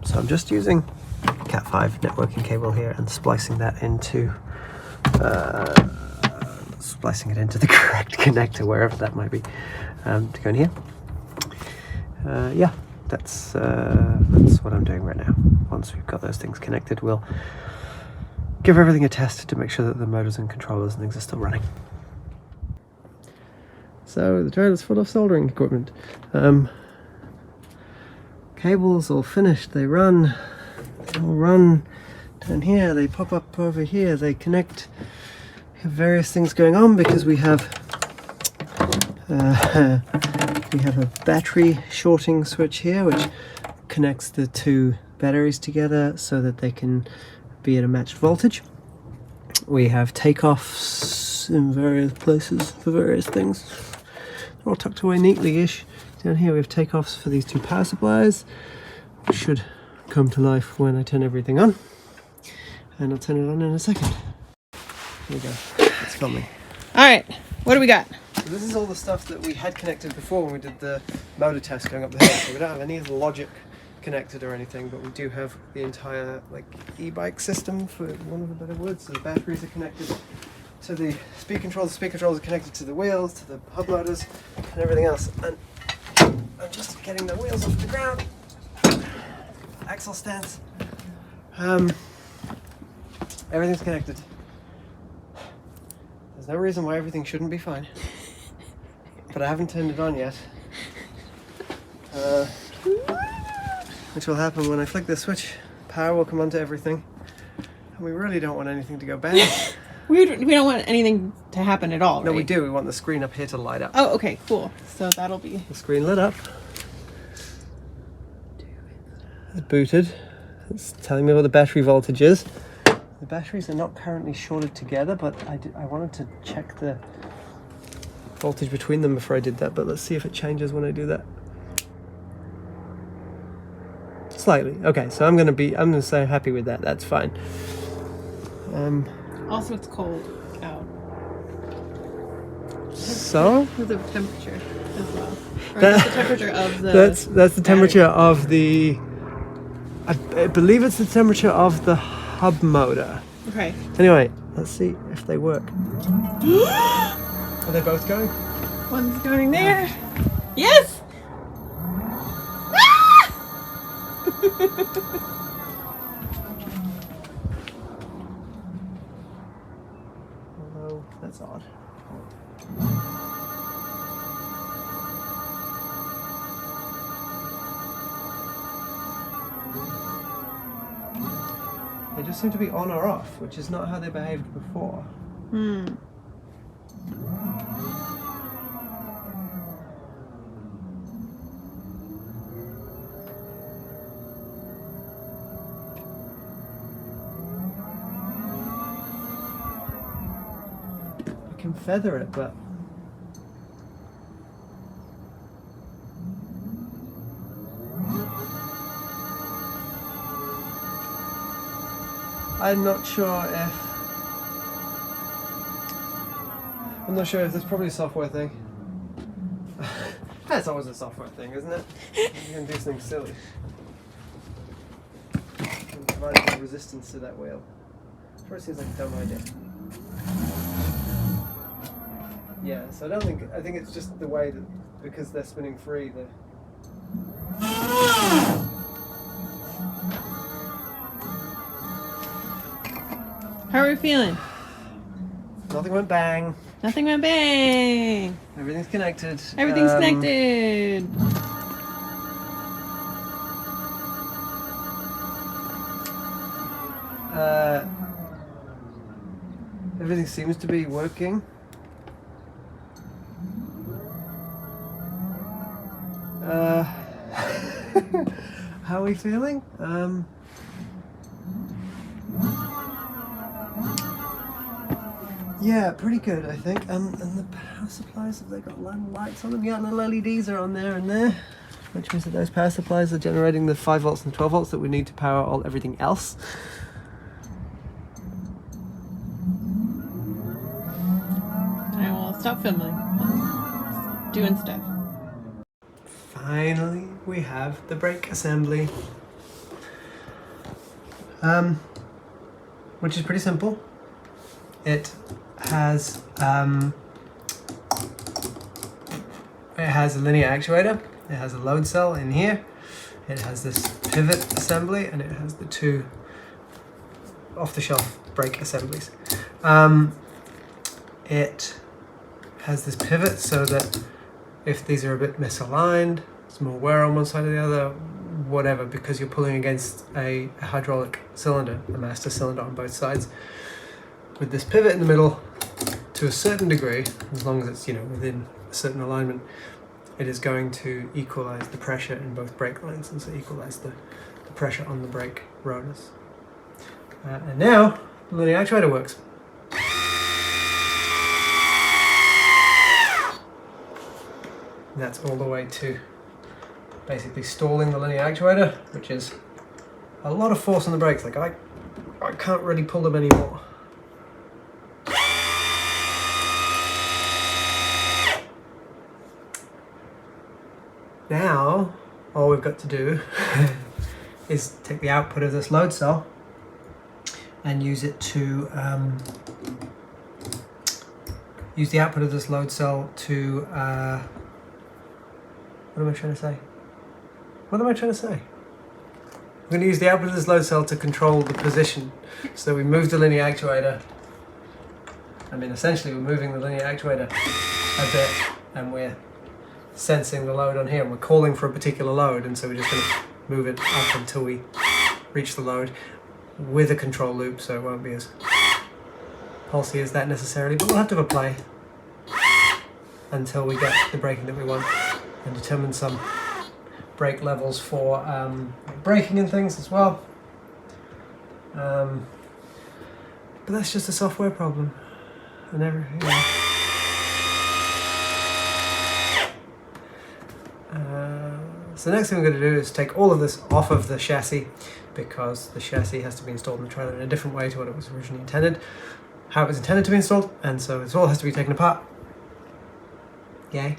So I'm just using Cat5 networking cable here and splicing that into the correct connector, wherever that might be, to go in here. Yeah, that's what I'm doing right now. Once we've got those things connected, we'll give everything a test to make sure that the motors and controllers and things are still running. So the trailer's full of soldering equipment. Cables all finished, they all run down here, they pop up over here, they connect. We have various things going on because we have a battery shorting switch here which connects the two batteries together so that they can be at a matched voltage. We have takeoffs in various places for various things. They're all tucked away neatly-ish. Down here we have takeoffs for these two power supplies, which should come to life when I turn everything on. And I'll turn it on in a second. Here we go. It's filming. All right, what do we got? So this is all the stuff that we had connected before when we did the motor test going up the hill. So we don't have any of the logic connected or anything, but we do have the entire e-bike system, for one of the better words. So the batteries are connected to the speed controls are connected to the wheels, to the hub loaders, and everything else. And I'm just getting the wheels off the ground. Axle stands. Everything's connected. There's no reason why everything shouldn't be fine. but I haven't turned it on yet. Which will happen when I flick the switch. Power will come onto everything. And we really don't want anything to go bad. We don't want anything to happen at all, right? No, we do. We want the screen up here to light up. Oh, okay, cool. So that'll be... The screen lit up. It's booted. It's telling me what the battery voltage is. The batteries are not currently shorted together, but I wanted to check the voltage between them before I did that, but let's see if it changes when I do that. Slightly. Okay, so I'm gonna say happy with that. That's fine. Also, it's cold out. So There's a temperature as well. Or that's the temperature of the... That's the temperature of the... I believe it's the temperature of the hub motor. Okay. Anyway, let's see if they work. Are they both going? One's going there. Yes! Although, that's odd. They just seem to be on or off, which is not how they behaved before. I can feather it, but I'm not sure if there's probably a software thing. That's always a software thing, isn't it? You can do something silly. And provide some resistance to that wheel. Sure, it seems like a dumb idea. Yeah, so I think it's just the way that, because they're spinning free, How are we feeling? Nothing went bang. Nothing went bang. Everything's connected. Everything's connected. Everything seems to be working. How are we feeling? Yeah, pretty good, I think. And the power supplies, have they got lights on them? Yeah, little LEDs are on there and there, which means that those power supplies are generating the 5 volts and 12 volts that we need to power everything else. I will stop filming. Doing stuff. Finally, we have the brake assembly. Which is pretty simple. It has a linear actuator. It has a load cell in here. It has this pivot assembly, and it has the two off-the-shelf brake assemblies. It has this pivot so that if these are a bit misaligned, there's more wear on one side or the other, whatever, because you're pulling against a hydraulic cylinder, a master cylinder on both sides. With this pivot in the middle, to a certain degree, as long as it's within a certain alignment, it is going to equalize the pressure in both brake lines, and so equalize the pressure on the brake rotors. And now the linear actuator works. And that's all the way to basically stalling the linear actuator, which is a lot of force on the brakes. Like I can't really pull them anymore. Now, all we've got to do is take the output of this load cell and use it to use the output of this load cell to what am I trying to say? What am I trying to say? We're going to use the output of this load cell to control the position. So we move the linear actuator. I mean, essentially we're moving the linear actuator a bit and we're sensing the load on here, and we're calling for a particular load, and so we're just going to move it up until we reach the load with a control loop, so it won't be as pulsy as that necessarily, but we'll have to have a play until we get the braking that we want and determine some brake levels for braking and things as well. But that's just a software problem. And so the next thing we're going to do is take all of this off of the chassis, because the chassis has to be installed in the trailer in a different way to what it was originally intended, how it was intended to be installed, and so it all has to be taken apart. Yay.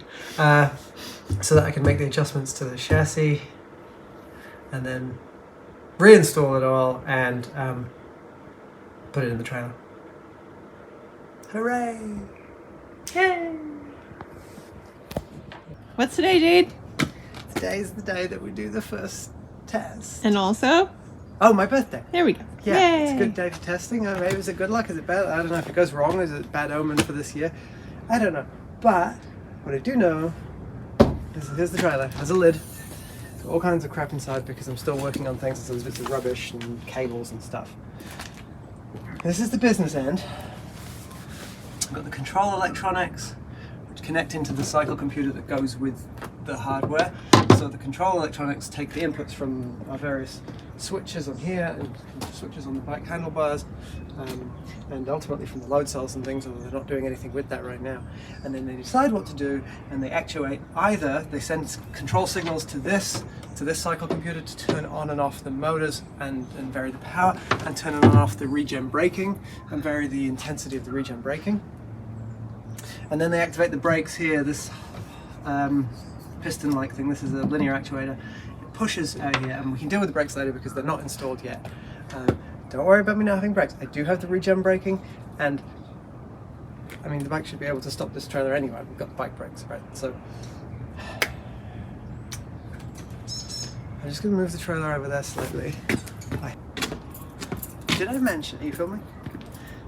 So that I can make the adjustments to the chassis and then reinstall it all and put it in the trailer. Hooray! Yay! What's today, Jade? Today's the day that we do the first test. And also? Oh, my birthday. There we go. Yeah, Yay. it's a good day for testing. Maybe is it good luck? Is it bad? I don't know. If it goes wrong, is it bad omen for this year? I don't know. But what I do know is here's the trailer. It has a lid. There's all kinds of crap inside because I'm still working on things. So there's bits of rubbish and cables and stuff. This is the business end. I've got the control electronics, which connect into the cycle computer that goes with the hardware. So the control electronics take the inputs from our various switches on here and switches on the bike handlebars, and ultimately from the load cells and things, although they're not doing anything with that right now. And then they decide what to do, and they actuate. Either they send control signals to this cycle computer to turn on and off the motors and vary the power, and turn on and off the regen braking and vary the intensity of the regen braking. And then they activate the brakes here, this piston-like thing. This is a linear actuator. It pushes out here, and we can deal with the brakes later because they're not installed yet. Don't worry about me not having brakes. I do have the regen braking, and I mean the bike should be able to stop this trailer anyway. We've got the bike brakes, right? So I'm just going to move the trailer over there slightly. Did I mention? Are you filming?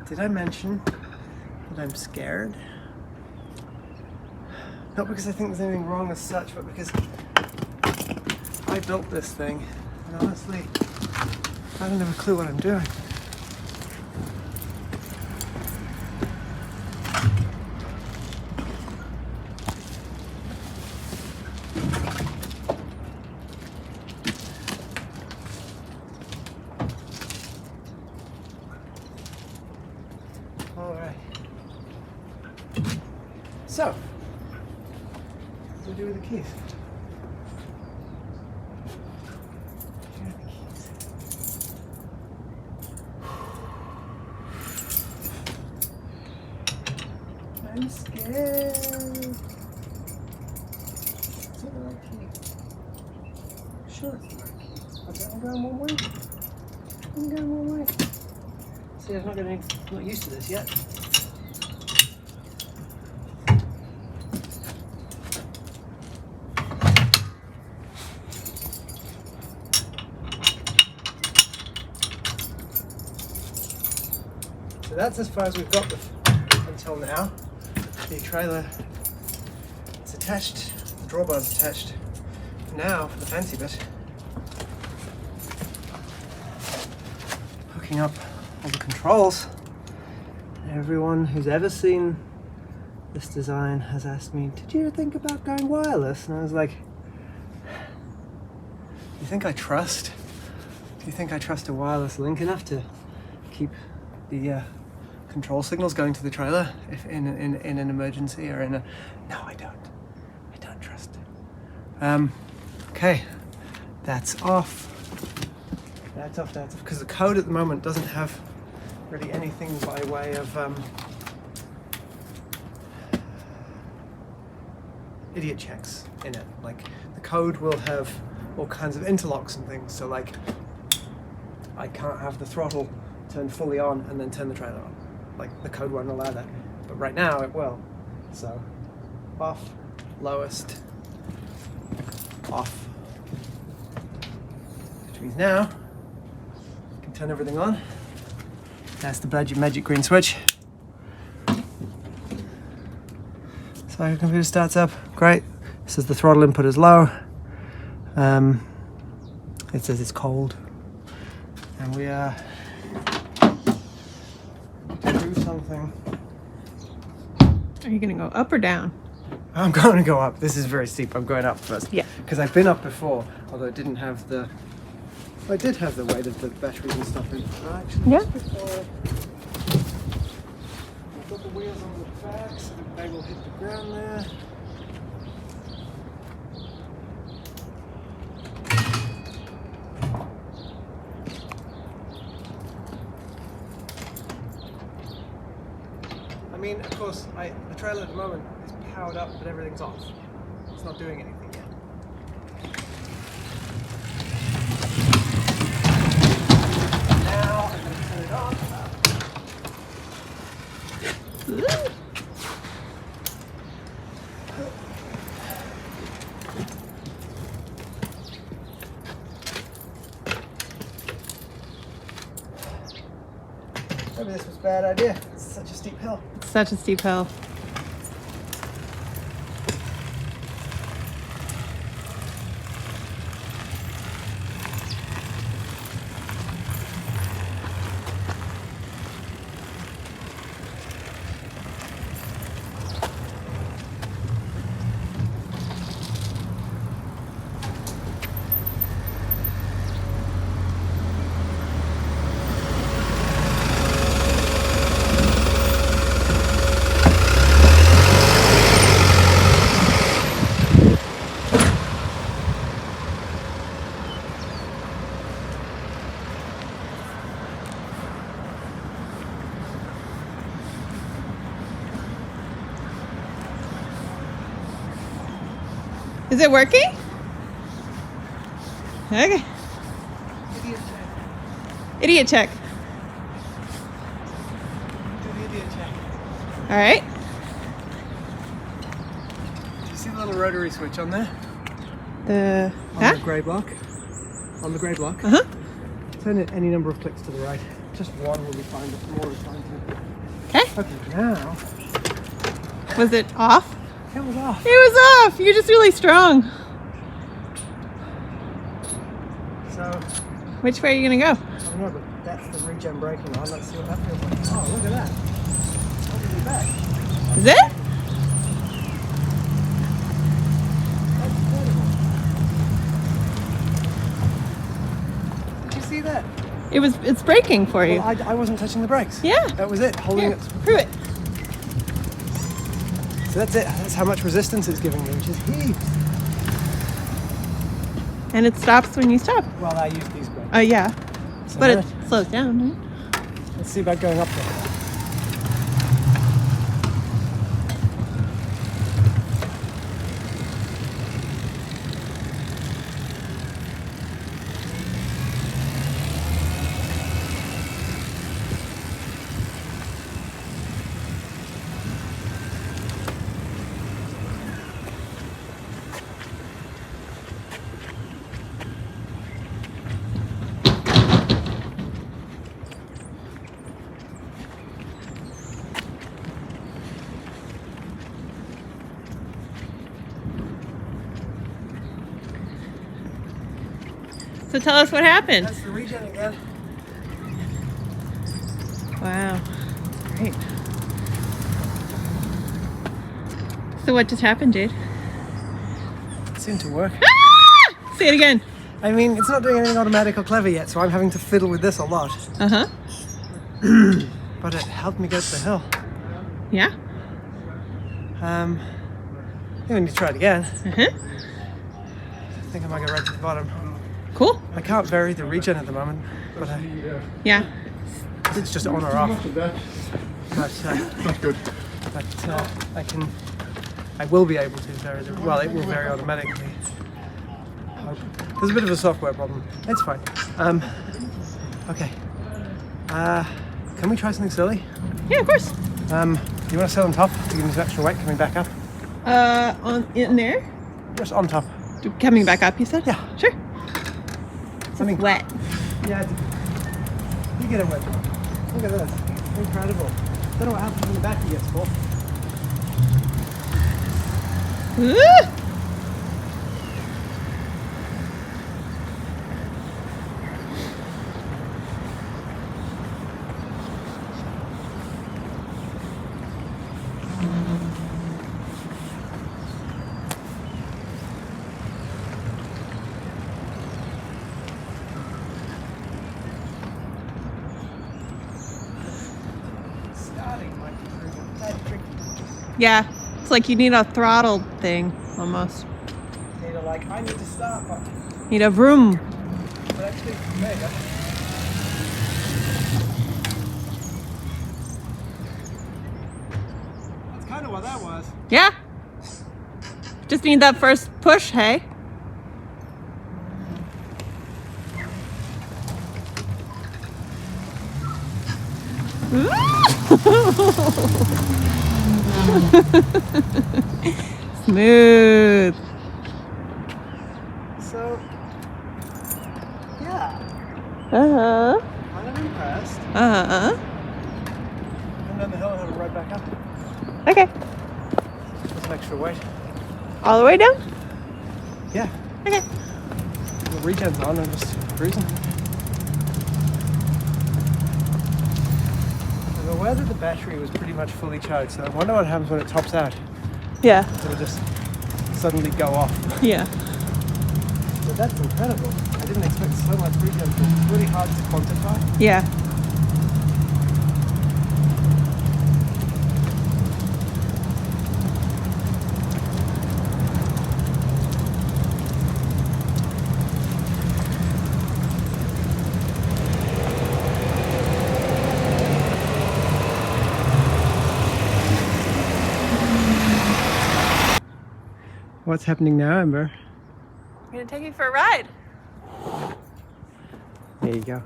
Did I mention that I'm scared? Not because I think there's anything wrong as such, but because I built this thing, and honestly, I don't have a clue what I'm doing. All right. So, what do we do with the keys? Here are the keys. I'm scared. Is it the right key? Sure it's the right key. Okay, I'm going one way. I'm going one way. See, I'm not used to this yet. So that's as far as we've got until now. The trailer is attached, the drawbar's attached. Now for the fancy bit. Hooking up all the controls. Everyone who's ever seen this design has asked me, did you think about going wireless? And I was like, do you think I trust? Do you think I trust a wireless link enough to keep the control signals going to the trailer if in an emergency or in a... No, I don't. I don't trust it. Okay, that's off. That's off, because the code at the moment doesn't have really anything by way of idiot checks in it. Like, the code will have all kinds of interlocks and things, so like I can't have the throttle turn fully on and then turn the trailer on. Like, the code won't allow that, but right now it will. So off, lowest, off, which means now I can turn everything on. That's the magic green switch. So your computer starts up. Great. It says the throttle input is low. It says it's cold. And we are to do something. Are you gonna go up or down? I'm going to go up. This is very steep. I'm going up first. Yeah. Because I've been up before, although it didn't have the... I did have the weight of the batteries and stuff in. Actually, Yeah. just before I've got the wheels on the back so that they will hit the ground there. I mean, of course, the trailer at the moment is powered up, but everything's off. It's not doing anything yet. Now I'm going to turn it on. Maybe this was a bad idea. It's such a steep hill. Such a steep hill. Is it working? Okay. Idiot check. Do the idiot check. All right. Do you see the little rotary switch on there? The On the grey block? On the grey block? Uh-huh. Turn it any number of clicks to the right. Just one will be fine, but more is fine too. Okay. Okay, now Was it off? it was off. It was off. You're just really strong. So, Which way are you gonna go? I don't know, but that's the regen braking on. Let's see what that feels like. Oh, look at that. Look at the back. Is it? That's incredible. Did you see that? It's braking for you. Well, I wasn't touching the brakes. Yeah. That was it, holding Here, it. prove it. So that's it. That's how much resistance it's giving me, which is heaps. And it stops when you stop. Well, I use these brakes. Oh yeah. So But now- it slows down, right? Let's see about going up there. So tell us what happened. That's the regen again. Wow. Great. So what just happened, Jade? It seemed to work. Ah! Say it again. I mean, it's not doing anything automatic or clever yet, so I'm having to fiddle with this a lot. Uh-huh. But it helped me go up the hill. Yeah. We need to try it again. Uh-huh. I think I might go right to the bottom. Cool. I can't vary the regen at the moment, but Yeah. it's just on or off. But, That's good. I will be able to vary the, well, it will vary automatically. Hope. There's a bit of a software problem. It's fine. Okay. Can we try something silly? Yeah, of course. Do you want to sit on top to give me some extra weight coming back up? In there? Just on top. Coming back up, you said? Yeah. Sure. Something Wet. Yeah. You get it wet. Look at this. Incredible. Don't know what happens when the battery gets full. Starting might be pretty tricky. Yeah, it's like you need a throttle thing almost. Need a I need to start button. Need a vroom. But actually, there you go. That's kind of what that was. Yeah. Just need that first push, hey? Smooth. So, yeah, Uh-huh. kind of impressed. Uh-huh. And then the hill and have it right back up. Okay. Just some extra weight. All the way down? Yeah. Okay. The regen's on and just cruising. I'm aware that the battery was pretty much fully charged, so I wonder what happens when it tops out. Yeah. It'll just suddenly go off. Yeah. But that's incredible. I didn't expect so much regen. It's really hard to quantify. Yeah. What's happening now, Amber? I'm gonna take you for a ride. There you go.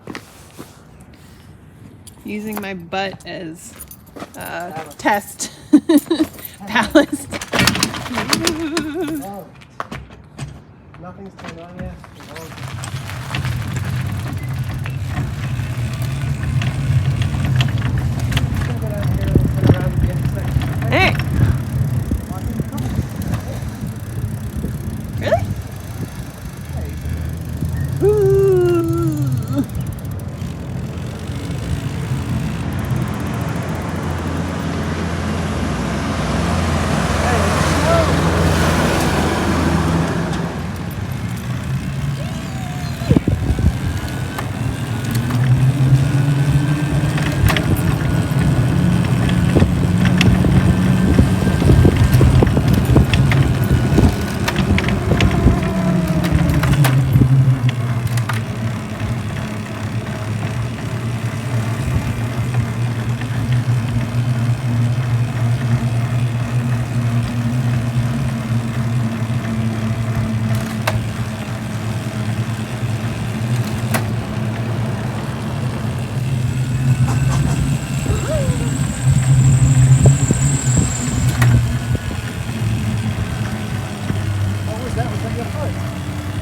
Using my butt as test ballast. Oh. Nothing's turned on yet. Hey. Really? Ooh.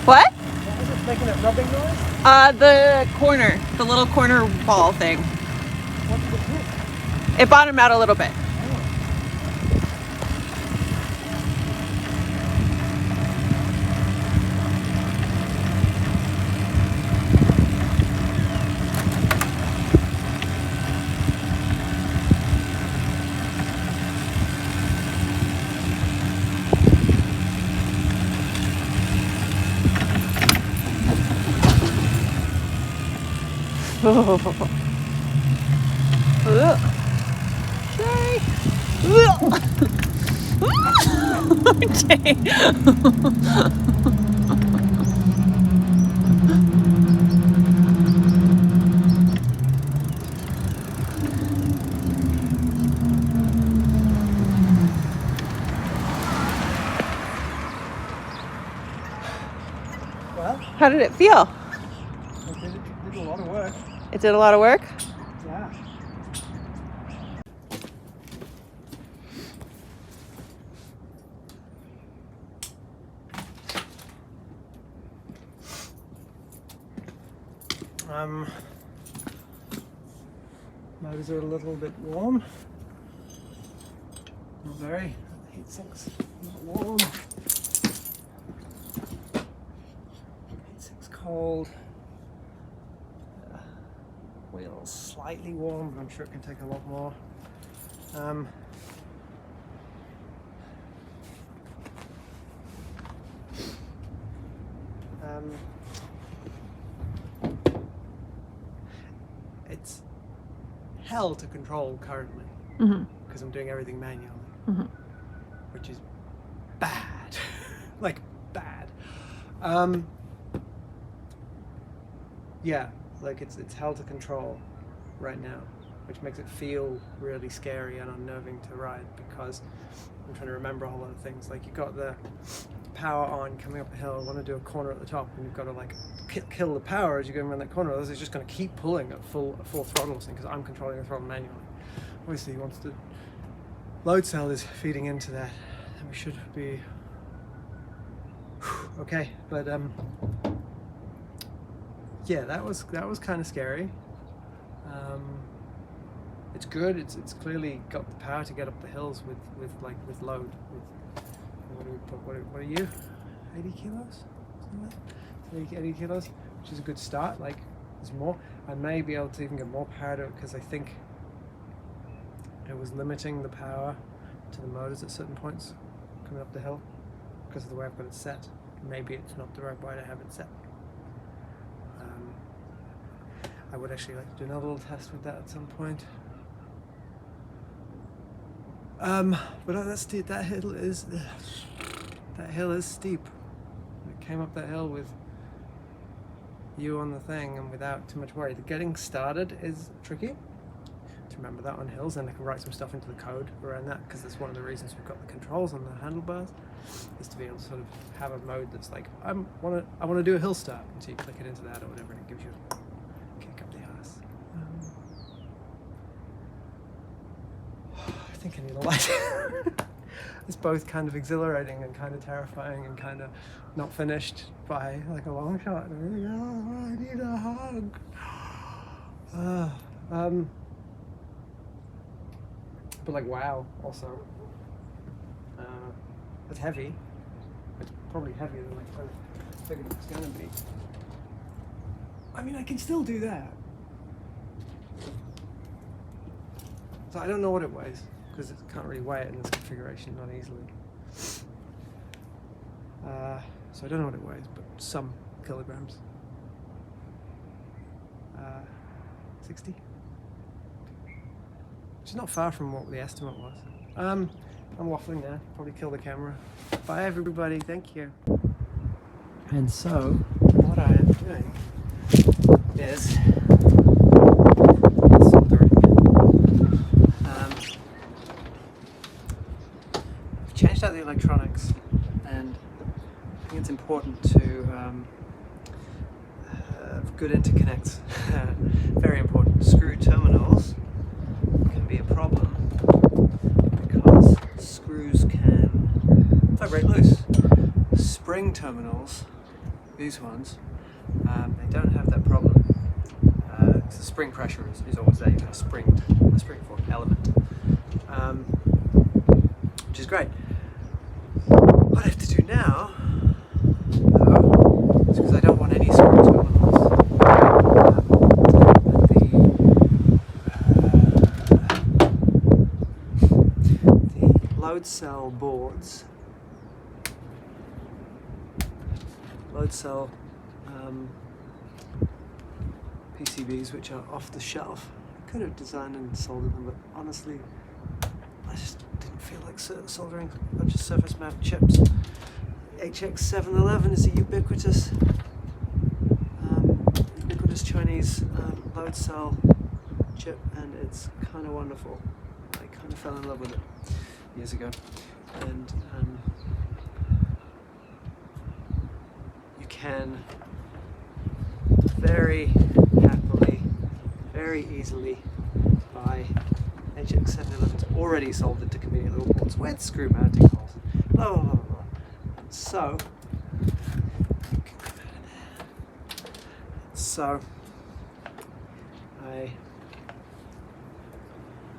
What? What was it making that rubbing noise? The corner, the little corner ball thing. What did it hit? It bottomed out a little bit. Well, How did it feel? it did a lot of work. It did a lot of work? Yeah. Motors are a little bit warm. Not very. Heat sinks. Not warm. It's cold. Wheels slightly warm, but I'm sure it can take a lot more. It's hell to control currently because I'm doing everything manually, which is bad, like bad. Yeah, like it's hell to control right now, which makes it feel really scary and unnerving to ride because I'm trying to remember a whole lot of things. Like you've got the power on coming up a hill, want to do a corner at the top, and you've got to like kill the power as you're going around that corner. Otherwise, it's just going to keep pulling at full throttle because I'm controlling the throttle manually. Obviously, once the load cell is feeding into that, then we should be okay. But yeah, that was kind of scary. It's good. It's clearly got the power to get up the hills with load. What do we put? What are you? 80 kilos? Something like that? 80 kilos, which is a good start. Like there's more. I may be able to even get more power to it because I think it was limiting the power to the motors at certain points coming up the hill because of the way I've got it set. Maybe it's not the right way to have it set. I would actually like to do another little test with that at some point. But that's steep. That hill is steep. I came up that hill with you on the thing and without too much worry. The getting started is tricky to remember that on hills, and I can write some stuff into the code around that because that's one of the reasons we've got the controls on the handlebars, is to be able to sort of have a mode that's like I want to do a hill start, and so you click it into that or whatever, and it gives you a kick up the ass. I think I need a light. It's both kind of exhilarating and kind of terrifying and kind of not finished by like a long shot. I need a hug. But like wow, also it's heavy. It's probably heavier than like I figured it was gonna be. I mean, I can still do that. So I don't know what it weighs because it can't really weigh it in this configuration, not easily. So I don't know what it weighs, but some kilograms. 60. Which is not far from what the estimate was. I'm waffling now. Probably kill the camera. Bye everybody. Thank you. And so what I am doing is soldering. I've changed out the electronics, and I think it's important to have good interconnects. Very important. Screw terminals can be a problem because screws can vibrate loose. Spring terminals, these ones, they don't have that problem. The spring pressure is always there. You've got a spring fork element, which is great. What I have to do now, though, is because I don't want any screw terminals. Load cell boards, load cell PCBs, which are off the shelf. I could have designed and soldered them, but honestly, I just didn't feel like soldering a bunch of surface mount chips. HX711 is a ubiquitous Chinese load cell chip, and it's kind of wonderful. I kind of fell in love with it years ago, and you can very happily, very easily buy HX711s already soldered to convenient little boards with screw mounting holes, blah blah blah blah. And so I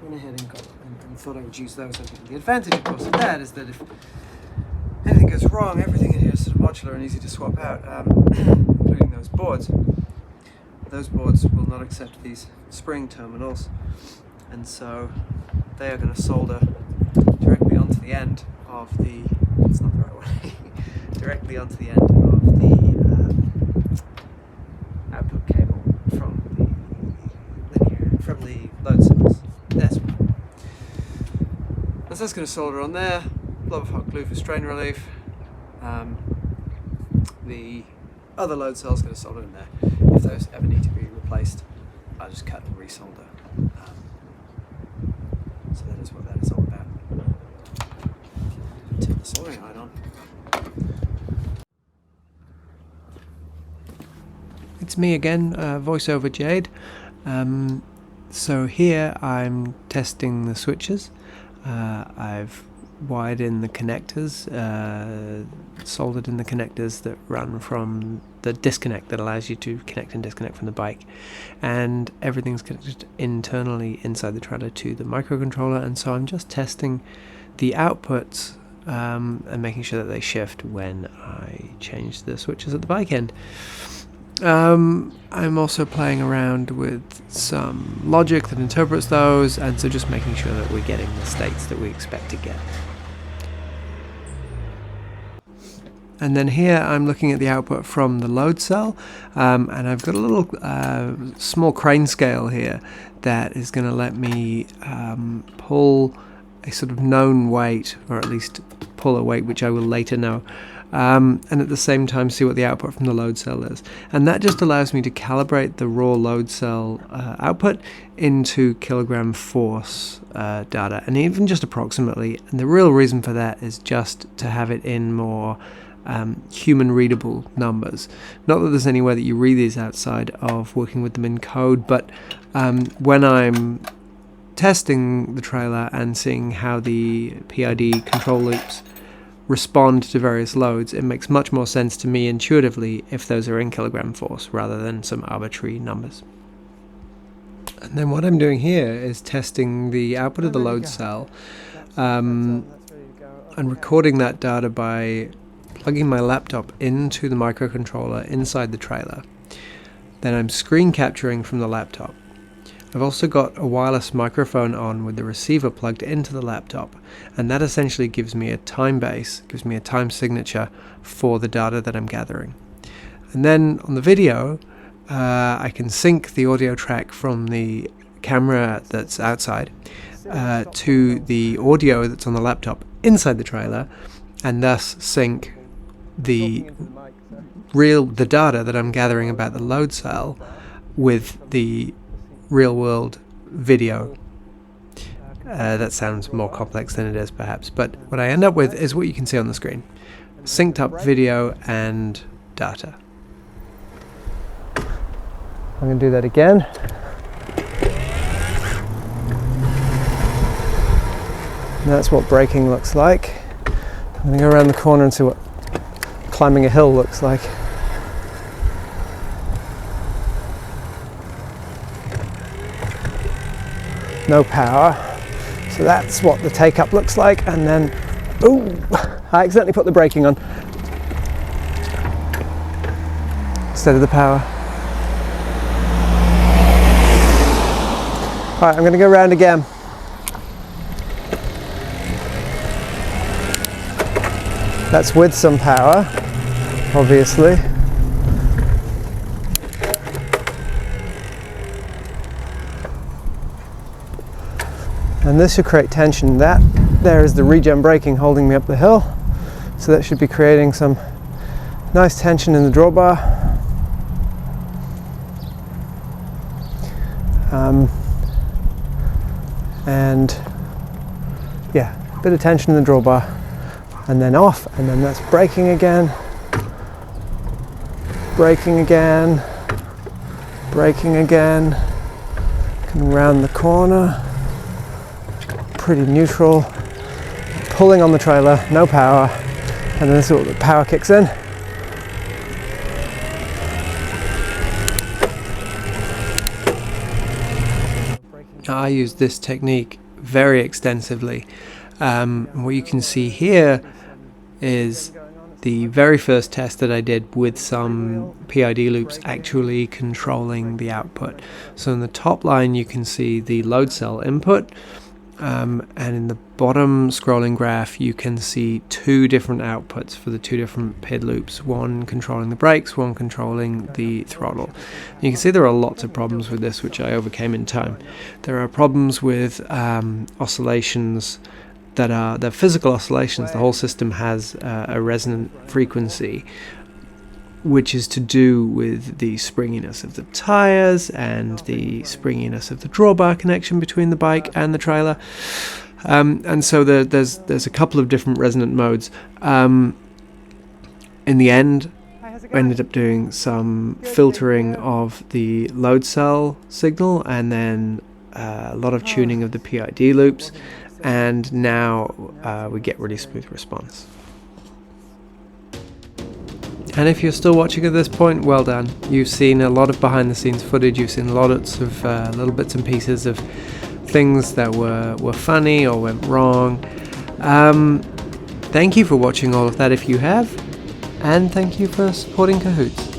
went ahead and thought I would use those. The advantage, of course, of that is that if anything goes wrong, everything in here is sort of modular and easy to swap out, including those boards. Those boards will not accept these spring terminals, and so they are going to solder directly onto the end of the, it's not the right way, directly onto the end of the output cable from the load cells. That's and so that's going to solder on there, blob of hot glue for strain relief. The other load cell is going to solder in there. If those ever need to be replaced, I'll just cut and resolder. So that is what that is all about. Turn the soldering iron on. It's me again, voiceover Jade. So here I'm testing the switches. I've wired in the connectors, soldered in the connectors that run from the disconnect that allows you to connect and disconnect from the bike, and everything's connected internally inside the trailer to the microcontroller, and so I'm just testing the outputs and making sure that they shift when I change the switches at the bike end. I'm also playing around with some logic that interprets those, and so just making sure that we're getting the states that we expect to get. And then here I'm looking at the output from the load cell, and I've got a little small crane scale here that is going to let me pull a sort of known weight, or at least pull a weight which I will later know, and at the same time see what the output from the load cell is. And that just allows me to calibrate the raw load cell output into kilogram force data, and even just approximately. And the real reason for that is just to have it in more human readable numbers. Not that there's anywhere that you read these outside of working with them in code, but when I'm testing the trailer and seeing how the PID control loops respond to various loads, it makes much more sense to me intuitively if those are in kilogram force rather than some arbitrary numbers. And then what I'm doing here is testing the output of the load cell and recording that data by plugging my laptop into the microcontroller inside the trailer. Then I'm screen capturing from the laptop. I've also got a wireless microphone on with the receiver plugged into the laptop, and that essentially gives me a time base, gives me a time signature for the data that I'm gathering. And then on the video, I can sync the audio track from the camera that's outside to the audio that's on the laptop inside the trailer, and thus sync the data that I'm gathering about the load cell with the real world video. That sounds more complex than it is perhaps, but what I end up with is what you can see on the screen. Synced up video and data. I'm going to do that again. And that's what braking looks like. I'm going to go around the corner and see what climbing a hill looks like. No power. So that's what the take-up looks like, and then, ooh, I accidentally put the braking on instead of the power. Alright, I'm going to go around again. That's with some power, obviously. And this should create tension. That there is the regen braking holding me up the hill, so that should be creating some nice tension in the drawbar. And yeah, a bit of tension in the drawbar, and then off, and then that's braking again, braking again, braking again, coming round the corner. Pretty neutral, pulling on the trailer, no power, and then this is what the power kicks in. I use this technique very extensively. What you can see here is the very first test that I did with some PID loops actually controlling the output. So in the top line you can see the load cell input, and in the bottom scrolling graph you can see two different outputs for the two different PID loops, one controlling the brakes, one controlling the throttle. You can see there are lots of problems with this, which I overcame in time. There are problems with oscillations that are the physical oscillations. The whole system has a resonant frequency, which is to do with the springiness of the tires and the springiness of the drawbar connection between the bike and the trailer. And so there's a couple of different resonant modes. In the end, I ended up doing some filtering of the load cell signal and then a lot of tuning of the PID loops, and now we get really smooth response. And if you're still watching at this point, well done. You've seen a lot of behind the scenes footage, you've seen lots of little bits and pieces of things that were funny or went wrong. Thank you for watching all of that if you have, and thank you for supporting Cahoots.